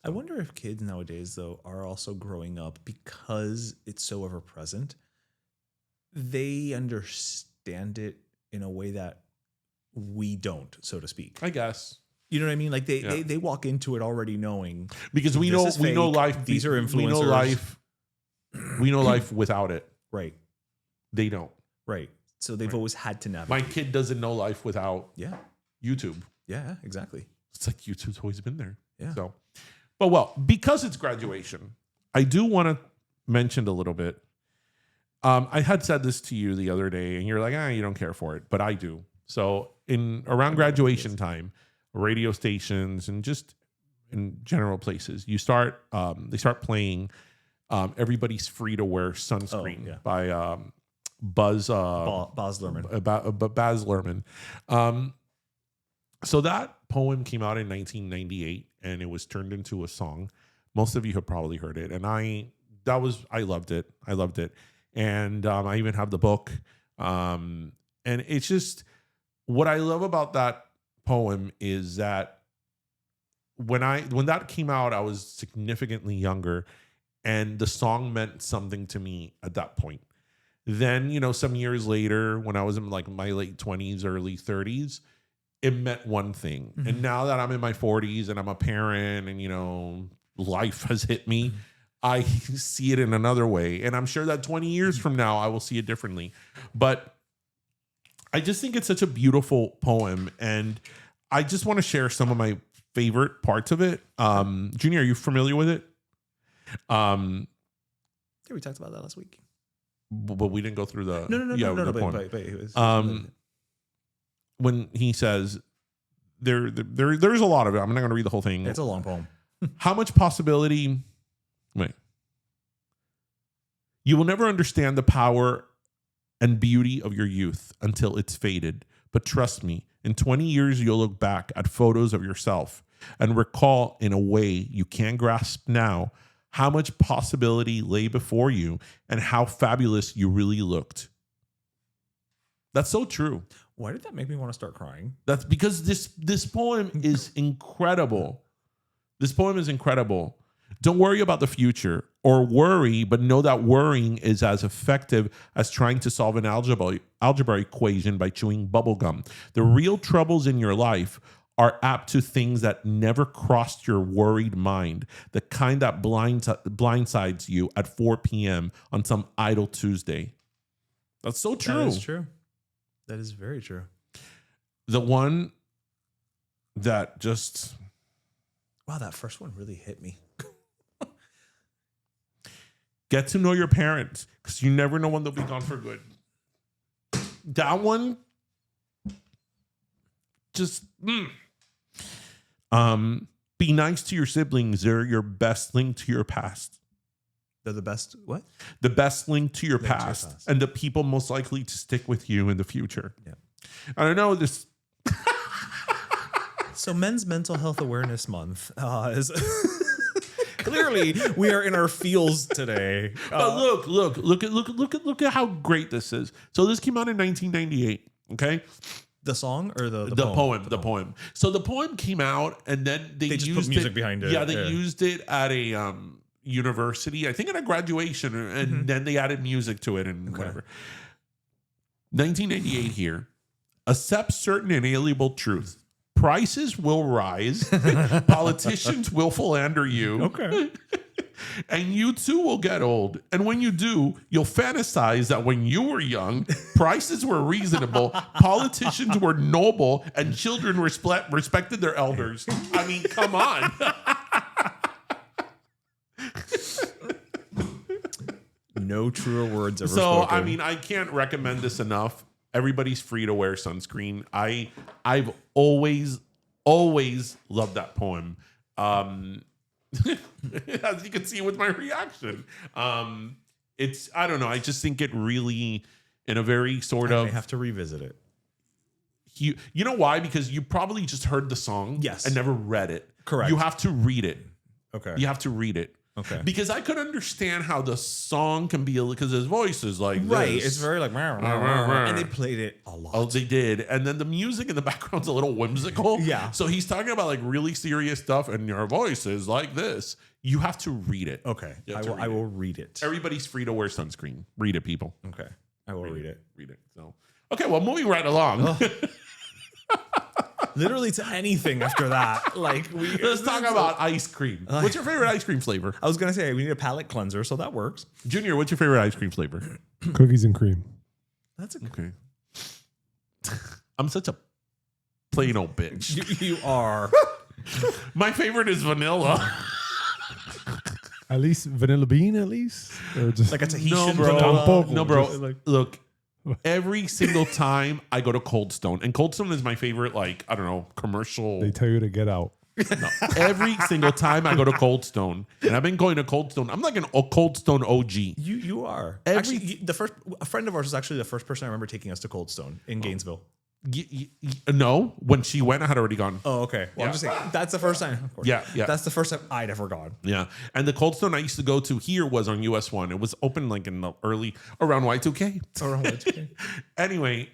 I wonder if kids nowadays, though, are also growing up because it's so ever present. They understand it in a way that we don't, so to speak. I guess. You know what I mean? Like they walk into it already knowing, because we know life. These are influencers. We know life without it. Right. They don't. Right. So they've always had to navigate. My kid doesn't know life without YouTube. Yeah, exactly. It's like YouTube's always been there. Yeah. So, but because it's graduation, I do want to mention a little bit. I had said this to you the other day, and you're like, you don't care for it, but I do. So around graduation time, radio stations and just in general places, they start playing Everybody's Free to Wear Sunscreen by Baz Luhrman. Baz Luhrman. So that poem came out in 1998, and it was turned into a song. Most of you have probably heard it, and I loved it. I loved it, and I even have the book. And it's just what I love about that poem is that when that came out, I was significantly younger, and the song meant something to me at that point. Then, some years later, when I was in like my late 20s, early 30s, it meant one thing. Mm-hmm. And now that I'm in my 40s and I'm a parent and, life has hit me, I see it in another way. And I'm sure that 20 years from now, I will see it differently. But I just think it's such a beautiful poem. And I just want to share some of my favorite parts of it. Junior, are you familiar with it? Yeah, we talked about that last week. But we didn't go through the no. But it was, when he says there's a lot of it. I'm not going to read the whole thing. It's a long poem. How much possibility? Wait. You will never understand the power and beauty of your youth until it's faded. But trust me, in 20 years, you'll look back at photos of yourself and recall in a way you can't grasp now how much possibility lay before you and how fabulous you really looked. That's so true. Why did that make me want to start crying? That's because this poem is incredible. This poem is incredible. Don't worry about the future, or worry, but know that worrying is as effective as trying to solve an algebra equation by chewing bubblegum. The real troubles in your life are apt to things that never crossed your worried mind, the kind that blindsides you at 4 p.m. on some idle Tuesday. That's so true. That is true. That is very true. The one that just... Wow, that first one really hit me. Get to know your parents because you never know when they'll be gone for good. That one, just be nice to your siblings. They're your best link to your past. They're the best. What? The best link to your Link to your past, past. and the people most likely to stick with you in the future. Yeah. I don't know this. So Men's Mental Health Awareness Month is clearly we are in our feels today. But look at how great this is. So this came out in 1998. Okay. The song or the poem. So the poem came out, and then they just used put music behind it. Yeah, they Yeah. used it at a university, I think at a graduation, and then they added music to it and whatever. 1998 here. Accept certain inalienable truth. Prices will rise. Politicians will philander you. Okay. And you too will get old. And when you do, you'll fantasize that when you were young, prices were reasonable, politicians were noble, and children respected their elders. I mean, come on. No truer words ever So, spoken. I mean, I can't recommend this enough. Everybody's free to wear sunscreen. I've always loved that poem. As you can see with my reaction. It's, I don't know. I just think it really, in a very sort I of, may have to revisit it. you know why? Because you probably just heard the song Yes. and never read it. Correct. You have to read it. Okay. You have to read it. Okay. Because I could understand how the song can be, because his voice is like Right. this. It's very like, and they played it a lot. Oh, they did. And then the music in the background's a little whimsical. Yeah. So he's talking about like really serious stuff, and your voice is like this. You have to read it. Okay. You have to read I it. will read it. Everybody's free to wear sunscreen. Read it, people. Okay. I will read it. Read it. So, okay, well, moving right along. Literally to anything after that. Like Let's talk about ice cream. What's your favorite ice cream flavor? I was gonna say we need a palate cleanser, so that works. Junior, what's your favorite ice cream flavor? Cookies and cream. That's a Okay. I'm such a plain old bitch. you are. My favorite is vanilla. At least vanilla bean, at least? Or just Like a Tahitian No, bro. Tampoco. No, bro. Just like- Look, every single time I go to Cold Stone, and Cold Stone is my favorite, like, I don't know, commercial. they tell you to get out. No. Every single time I go to Cold Stone, and I've been going to Cold Stone, I'm like a Cold Stone OG. You are. Every- Actually, a friend of ours was actually the first person I remember taking us to Cold Stone in Gainesville. No, when she went, I had already gone. Oh, okay. Well, Yeah. I'm just saying that's the first time. Of course. Yeah, yeah. That's the first time I'd ever gone. Yeah. And the Cold Stone I used to go to here was on US 1. It was open like in the around Y2K. Around Y2K. Anyway,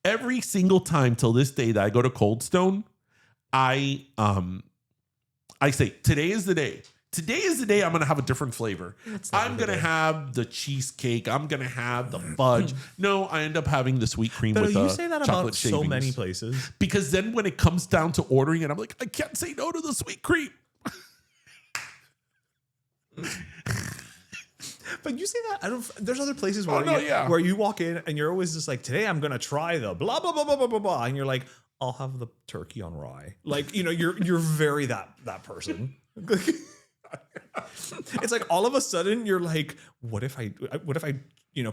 every single time till this day that I go to Cold Stone, I say, today is the day. Today is the day I'm going to have a different flavor. I'm going to have the cheesecake. I'm going to have the fudge. No, I end up having the sweet cream But with you the say that chocolate about so shavings. many places. Because then when it comes down to ordering it, I'm like, I can't say no to the sweet cream. But you say that I don't. There's other places where where you walk in and you're always just like, today I'm gonna try the blah blah blah blah blah blah blah, and you're like, I'll have the turkey on rye. Like, you know, you're very that person. It's like all of a sudden you're like, what if I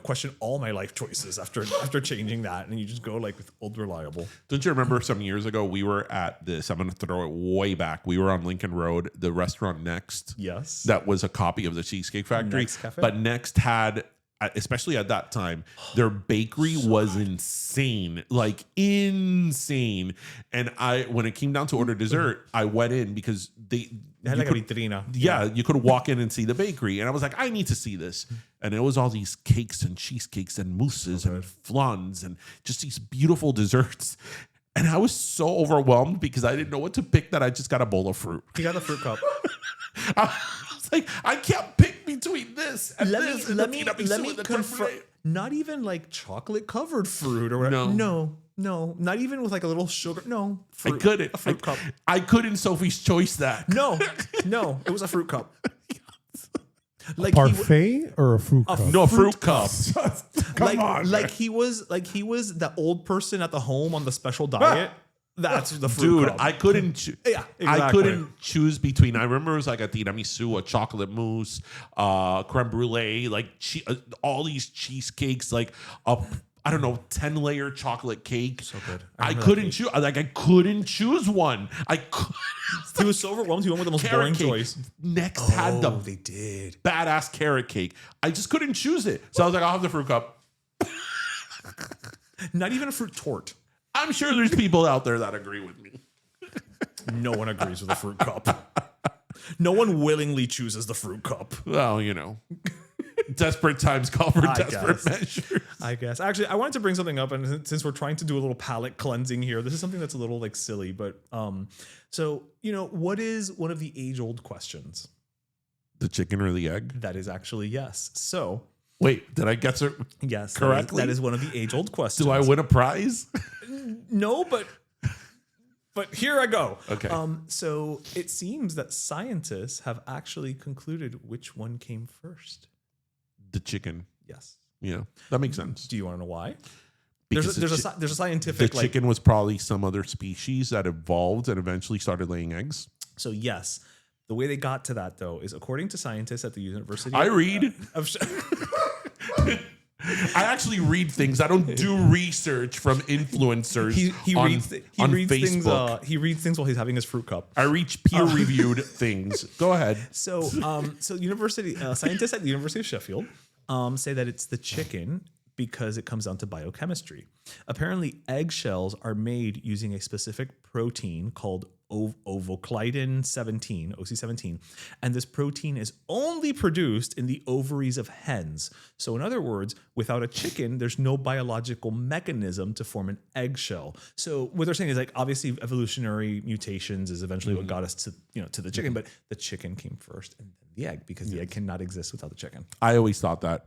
question all my life choices after changing that, and you just go like with old reliable. Don't you remember some years ago we were at this? I'm going to throw it way back. We were on Lincoln Road, the restaurant Next. Yes. That was a copy of the Cheesecake Factory. Next Cafe? But Next had, especially at that time, their bakery was insane, like insane. And when it came down to order dessert, I went in because They had like a vitrina. yeah, you could walk in and see the bakery. And I was like, I need to see this. And it was all these cakes and cheesecakes and mousses and flans and just these beautiful desserts. And I was so overwhelmed because I didn't know what to pick that I just got a bowl of fruit. You got the fruit cup. I was like, I can't pick between this and let this. me confirm. Not even like chocolate covered fruit or whatever. No, not even with like a little sugar. No, fruit, I couldn't. A fruit cup. I couldn't Sophie's Choice that. No, it was a fruit cup. Like Parfait or a fruit cup? No, fruit cup. Come on. Like he was the old person at the home on the special diet. That's the fruit Dude, cup. I couldn't. Yeah, I exactly. couldn't choose between. I remember it was like a tiramisu, a chocolate mousse, creme brulee, like all these cheesecakes, like a I don't know 10-layer chocolate cake. So good. I remember that couldn't cake. choose. Like I couldn't choose one. He was so overwhelmed. He went with the most Carrot boring cake. choice. Next had the they did. badass carrot cake. I just couldn't choose it. So I was like, I'll have the fruit cup. Not even a fruit tort. I'm sure there's people out there that agree with me. No one agrees with the fruit cup. No one willingly chooses the fruit cup. Well, desperate times call for I desperate guess. measures. I guess. Actually, I wanted to bring something up, and since we're trying to do a little palate cleansing here, this is something that's a little like silly, but so what is one of the age-old questions? The chicken or the egg? That is actually yes. So Wait, did I guess it yes, correctly? that is one of the age-old questions. Do I win a prize? No, but here I go. Okay. So it seems that scientists have actually concluded which one came first. The chicken. Yes. Yeah, that makes sense. Do you want to know why? Because There's a scientific the chicken was probably some other species that evolved and eventually started laying eggs. So yes, the way they got to that though is according to scientists at the University. I read. I actually read things. I don't do research from influencers. He on, reads on reads things. Facebook. He reads things while he's having his fruit cup. I reach peer-reviewed things. Go ahead. So university scientists at the University of Sheffield say that it's the chicken because it comes down to biochemistry. Apparently, eggshells are made using a specific protein called ovoclidin 17, OC17, and this protein is only produced in the ovaries of hens. So in other words, without a chicken, there's no biological mechanism to form an eggshell. So what they're saying is like obviously evolutionary mutations is eventually what got us to to the chicken, but the chicken came first and then the egg because the egg cannot exist without the chicken. I always thought that.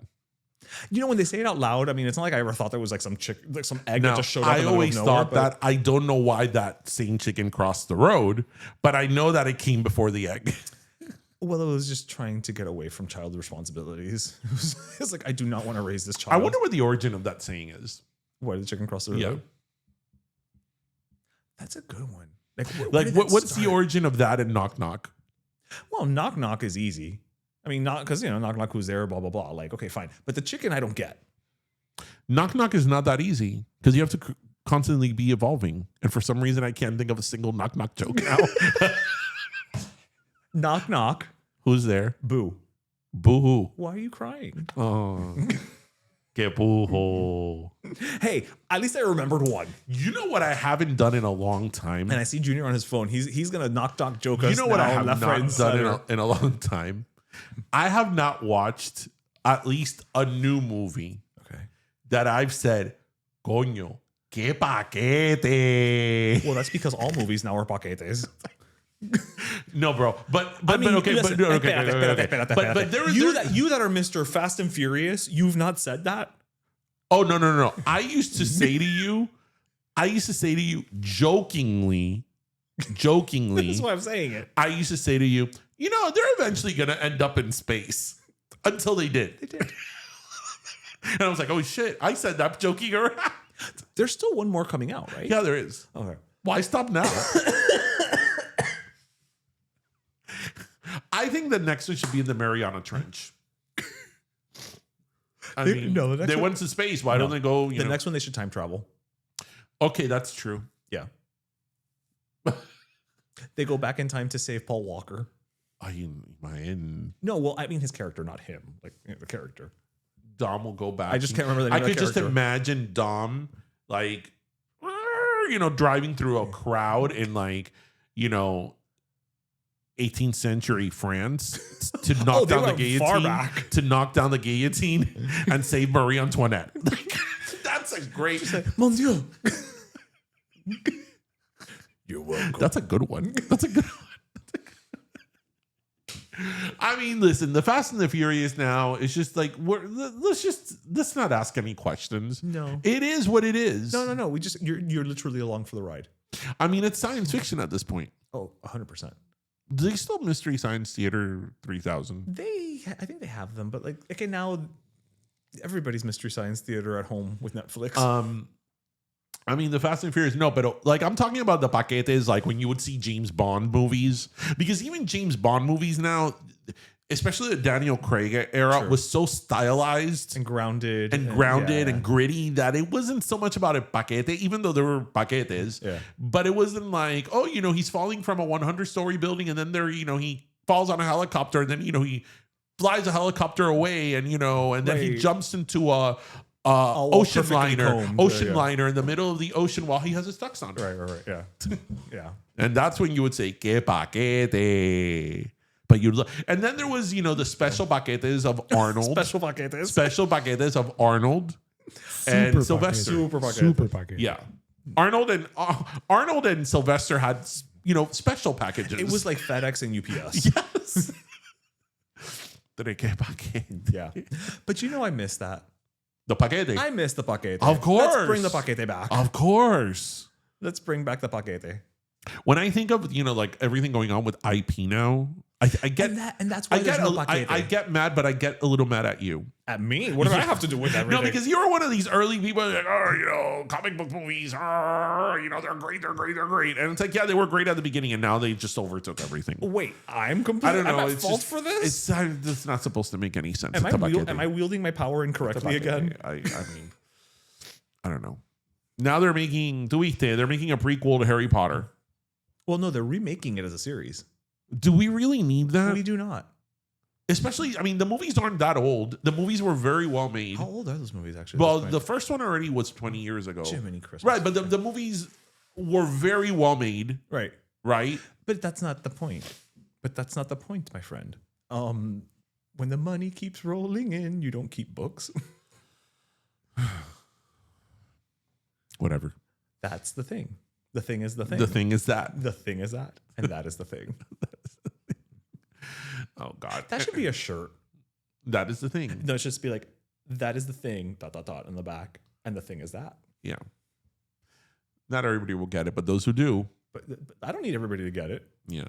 When they say it out loud, I mean, it's not like I ever thought there was like some some egg No, that just showed up. I in the always middle of nowhere, thought that. I don't know why that same chicken crossed the road, but I know that it came before the egg. Well, it was just trying to get away from child responsibilities. It was like, I do not want to raise this child. I wonder what the origin of that saying is. Why did the chicken cross the road? Yeah. That's a good one. Where did that What's the start? origin of that and knock knock? Well, knock knock is easy. I mean, not because knock knock, who's there, blah blah blah. Like, okay, fine. But the chicken, I don't get. Knock knock is not that easy because you have to constantly be evolving, and for some reason, I can't think of a single knock knock joke now. Knock knock. Who's there? Boo. Boo hoo. Why are you crying? Oh, que boo hoo. Hey, at least I remembered one. You know what I haven't done in a long time? And I see Junior on his phone. He's gonna knock knock joke us. You know what now, I have left, not right, and done center. in a long time? I have not watched at least a new movie Okay. that I've said, coño, que paquete. Well, that's because all movies now are paquetes. No, bro. But I mean, okay, listen, but okay, espérate. But there is you that are Mr. Fast and Furious, you've not said that. Oh no. I used to say to you jokingly. That's why I'm saying it. I used to say to you, they're eventually gonna end up in space. Until they did. They did. And I was like, oh shit, I said that joking around. There's still one more coming out, right? Yeah, there is. Okay. Why stop now? I think the next one should be in the Mariana Trench. I mean, no, the next they one- went to space. Why don't they go? The next one, they should time travel. Okay, that's true. Yeah. They go back in time to save Paul Walker. No, well, I mean his character, not him. Like the character. Dom will go back. I just can't remember the name I of the could just character. imagine Dom like, driving through a crowd in 18th century France to knock they down the went far guillotine, back. to knock down the guillotine and save Marie Antoinette. That's a great. Mon Dieu. You're welcome. That's a good one. That's a good one. I mean, listen, the Fast and the Furious now is just like let's not ask any questions. No. It is what it is. No. We just you're literally along for the ride. I mean, it's science fiction at this point. Oh, 100%. Do they still have Mystery Science Theater 3000? I think they have them, but okay, now everybody's Mystery Science Theater at home with Netflix. I mean, the Fast and Furious, no, but like I'm talking about the paquetes, like when you would see James Bond movies, because even James Bond movies now, especially the Daniel Craig era, was so stylized and grounded and gritty that it wasn't so much about a paquete, even though there were paquetes, but it wasn't like, oh, you know, he's falling from a 100-story building and then there, you know, he falls on a helicopter and then, you know, he flies a helicopter away and, you know, and then he jumps into a ocean liner in the middle of the ocean while he has his tux on. Right. Yeah. Yeah. And that's when you would say, que paquete. But you and then there was, you know, the special paquetes of Arnold. Special paquetes. Special paquetes of Arnold and Sylvester. Super paquete. Yeah. Arnold and Sylvester had, you know, special packages. It was like FedEx and UPS. Yes. Yeah. But you know, I miss that. The paquete. I miss the paquete. Of course. Let's bring the paquete back. Of course. Let's bring back the paquete. When I think of, you know, like everything going on with IP now, I get and that's why I get mad, but I get a little mad at you. At me? What do I have to do with everything? No, because you were one of these early people like, oh, you know, comic book movies, you know, they're great. And it's like, yeah, they were great at the beginning, and now they just overtook everything. Wait, I'm completely at fault for this? It's not supposed to make any sense. Am I wielding my power incorrectly again? I mean, I don't know. Now they're making a prequel to Harry Potter. Well, no, they're remaking it as a series. Do we really need that? We do not. Especially, I mean, the movies aren't that old. The movies were very well made. How old are those movies, actually? Well, the first one already was 20 years ago. Jiminy Christmas. Right, but the movies were very well made. Right. Right? But that's not the point. My friend. When the money keeps rolling in, you don't keep books. Whatever. That's the thing. The thing is the thing. The thing is that. The thing is that. And that is the thing. Oh, God. That should be a shirt. That is the thing. No, it should just be like, that is the thing, ... in the back. And the thing is that. Yeah. Not everybody will get it, but those who do. But I don't need everybody to get it. Yeah.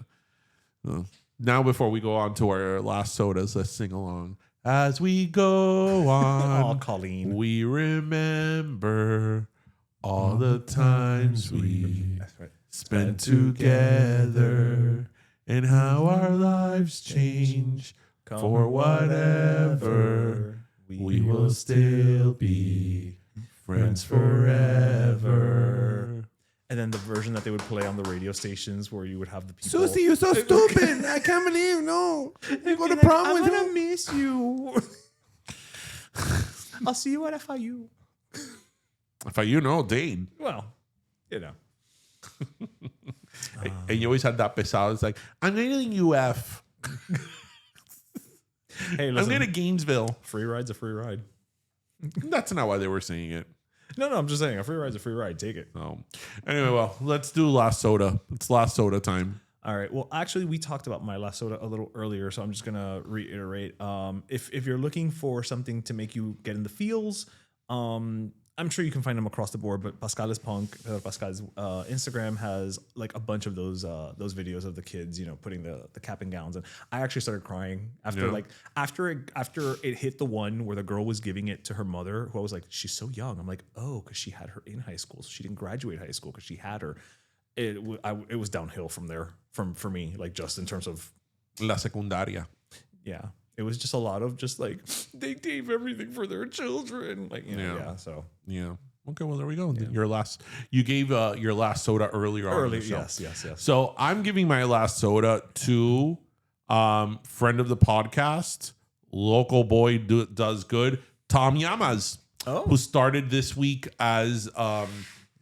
Now, before we go on to our last sodas, let's sing along. As we go on, oh, Colleen, we remember all the times we spent together and how our lives change for whatever. We will still be friends forever. And then the version that they would play on the radio stations where you would have the people. Susie, you're so stupid. I can't believe, no. You got a problem with I'm going to miss you. I'll see you at FIU. FIU, no, Dane. Well, you know. And you always had that pesado. It's like, I'm going to UF. Hey, listen, I'm going to Gainesville. Free ride's a free ride. That's not why they were saying it. No, I'm just saying a free ride's a free ride. Take it. Oh. Anyway, well, let's do last soda. It's last soda time. All right. Well, actually, we talked about my last soda a little earlier, so I'm just gonna reiterate. If you're looking for something to make you get in the feels, I'm sure you can find them across the board. But Pascal is Punk. Pascal's Instagram has like a bunch of those videos of the kids, you know, putting the cap and gowns. And I actually started crying after after it hit the one where the girl was giving it to her mother, who I was like, she's so young. I'm like, oh, because she had her in high school, so she didn't graduate high school because she had her. It was downhill from there for me, like just in terms of La secundaria. Yeah. It was just a lot of just like they gave everything for their children, like So yeah. Okay, well there we go. Yeah. You gave your last soda earlier on the show. Yes. So I'm giving my last soda to friend of the podcast, local boy does good, Tom Llamas, who started this week as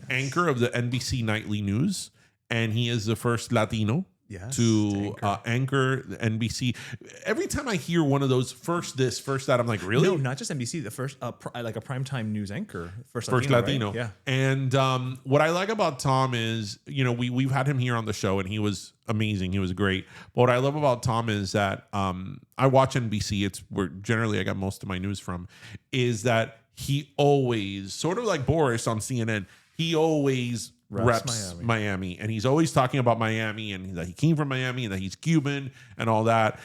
anchor of the NBC Nightly News, and he is the first Latino. Yes, to anchor the NBC. Every time I hear one of those first that, I'm like, really? No, not just NBC. The first, like a primetime news anchor, first Latino. Right? Yeah. And what I like about Tom is, you know, we've had him here on the show, and he was amazing. He was great. But what I love about Tom is that I watch NBC. It's where generally I got most of my news from. Is that he always, sort of like Boris on CNN, he always reps Miami, and he's always talking about Miami and that he came from Miami and that he's Cuban and all that.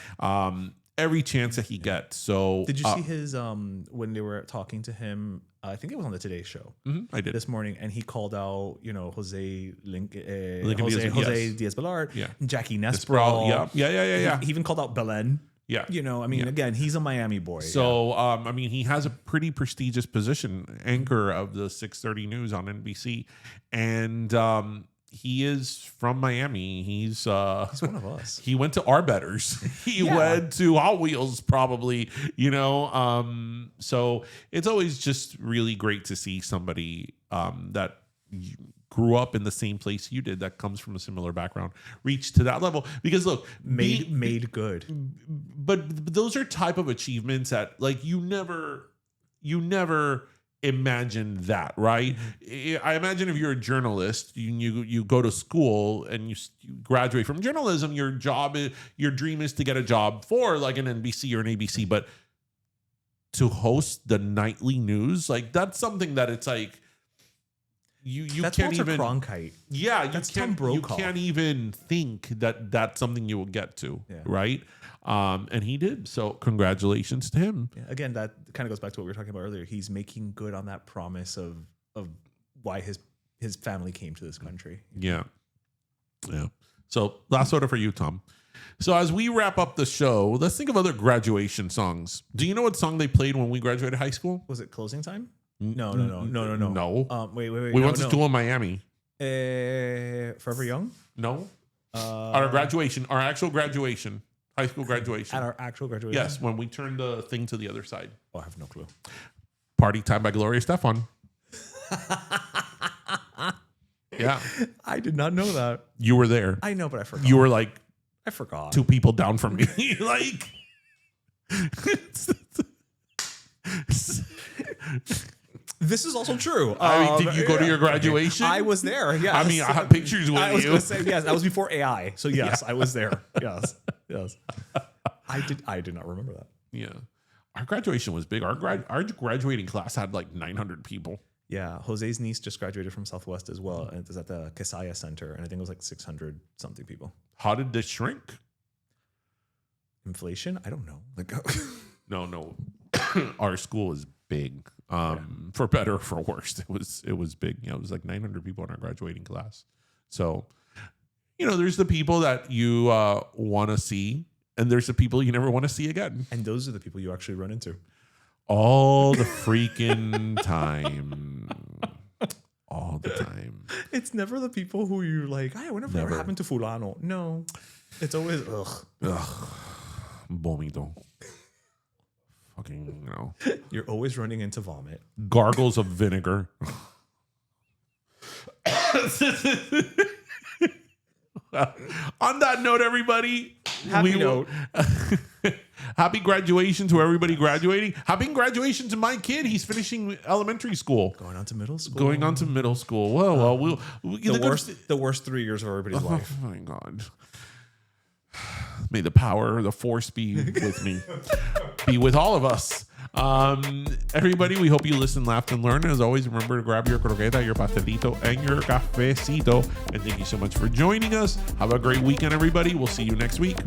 Every chance that he gets. So did you see his when they were talking to him I think it was on the Today Show I did. this morning, and he called out, Jose Yes. Diaz-Balart, Yeah. Jackie Sprawl, Nesprell. yeah. He even called out Belen. Yeah. Again, he's a Miami boy. So, he has a pretty prestigious position, anchor of the 6:30 news on NBC, and he is from Miami. He's one of us. He went to Arbetters. He went to Hot Wheels, probably. So it's always just really great to see somebody that grew up in the same place you did, that comes from a similar background, reach to that level. Because look, made good. But those are type of achievements that, like, you never imagine that, right? I imagine if you're a journalist, you go to school and you graduate from journalism, your dream is to get a job for like an NBC or an ABC, but to host the nightly news, like, that's something that it's like that's can't Walter even Cronkite. Yeah, that's Tom Brokaw. You can't even think that that's something you will get to, right? And he did. So congratulations to him. Yeah, again, that kind of goes back to what we were talking about earlier. He's making good on that promise of why his family came to this country. Yeah. So last order for you, Tom. So as we wrap up the show, let's think of other graduation songs. Do you know what song they played when we graduated high school? Was it Closing Time? No. No. Wait. We went to school in Miami. Forever Young? No. Our actual graduation, high school graduation. At our actual graduation? Yes, when we turned the thing to the other side. Oh, I have no clue. Party Time by Gloria Estefan. Yeah. I did not know that. You were there. I know, but I forgot. You were like I forgot. 2 people down from me. Like this is also true. Did you go to your graduation? I was there. Yes. I mean, I have pictures with you. I was going to say yes. That was before AI. So yes, I was there. Yes. I did not remember that. Yeah, our graduation was big. Our graduating class had like 900 people. Yeah, Jose's niece just graduated from Southwest as well, and it was at the Quesaya Center, and I think it was like 600 something people. How did this shrink? Inflation? I don't know. Like, no. Our school is big. For better or for worse, it was big. It was like 900 people in our graduating class. So, there's the people that you want to see, and there's the people you never want to see again. And those are the people you actually run into. All the freaking time. All the time. It's never the people who you're like, I wonder if that ever happened to Fulano. No. It's always, ugh. Vomito. Fucking, You're always running into vomit. Gargles of vinegar. On that note, everybody. Happy note. Happy graduation to everybody graduating. Happy graduation to my kid. He's finishing elementary school. Going on to middle school. Well, the worst 3 years of everybody's life. Oh my God. May the power, the force be with me. Be with all of us. Everybody, we hope you listen, laughed, and learned. As always, remember to grab your croqueta, your pastelito, and your cafecito. And thank you so much for joining us. Have a great weekend, everybody. We'll see you next week.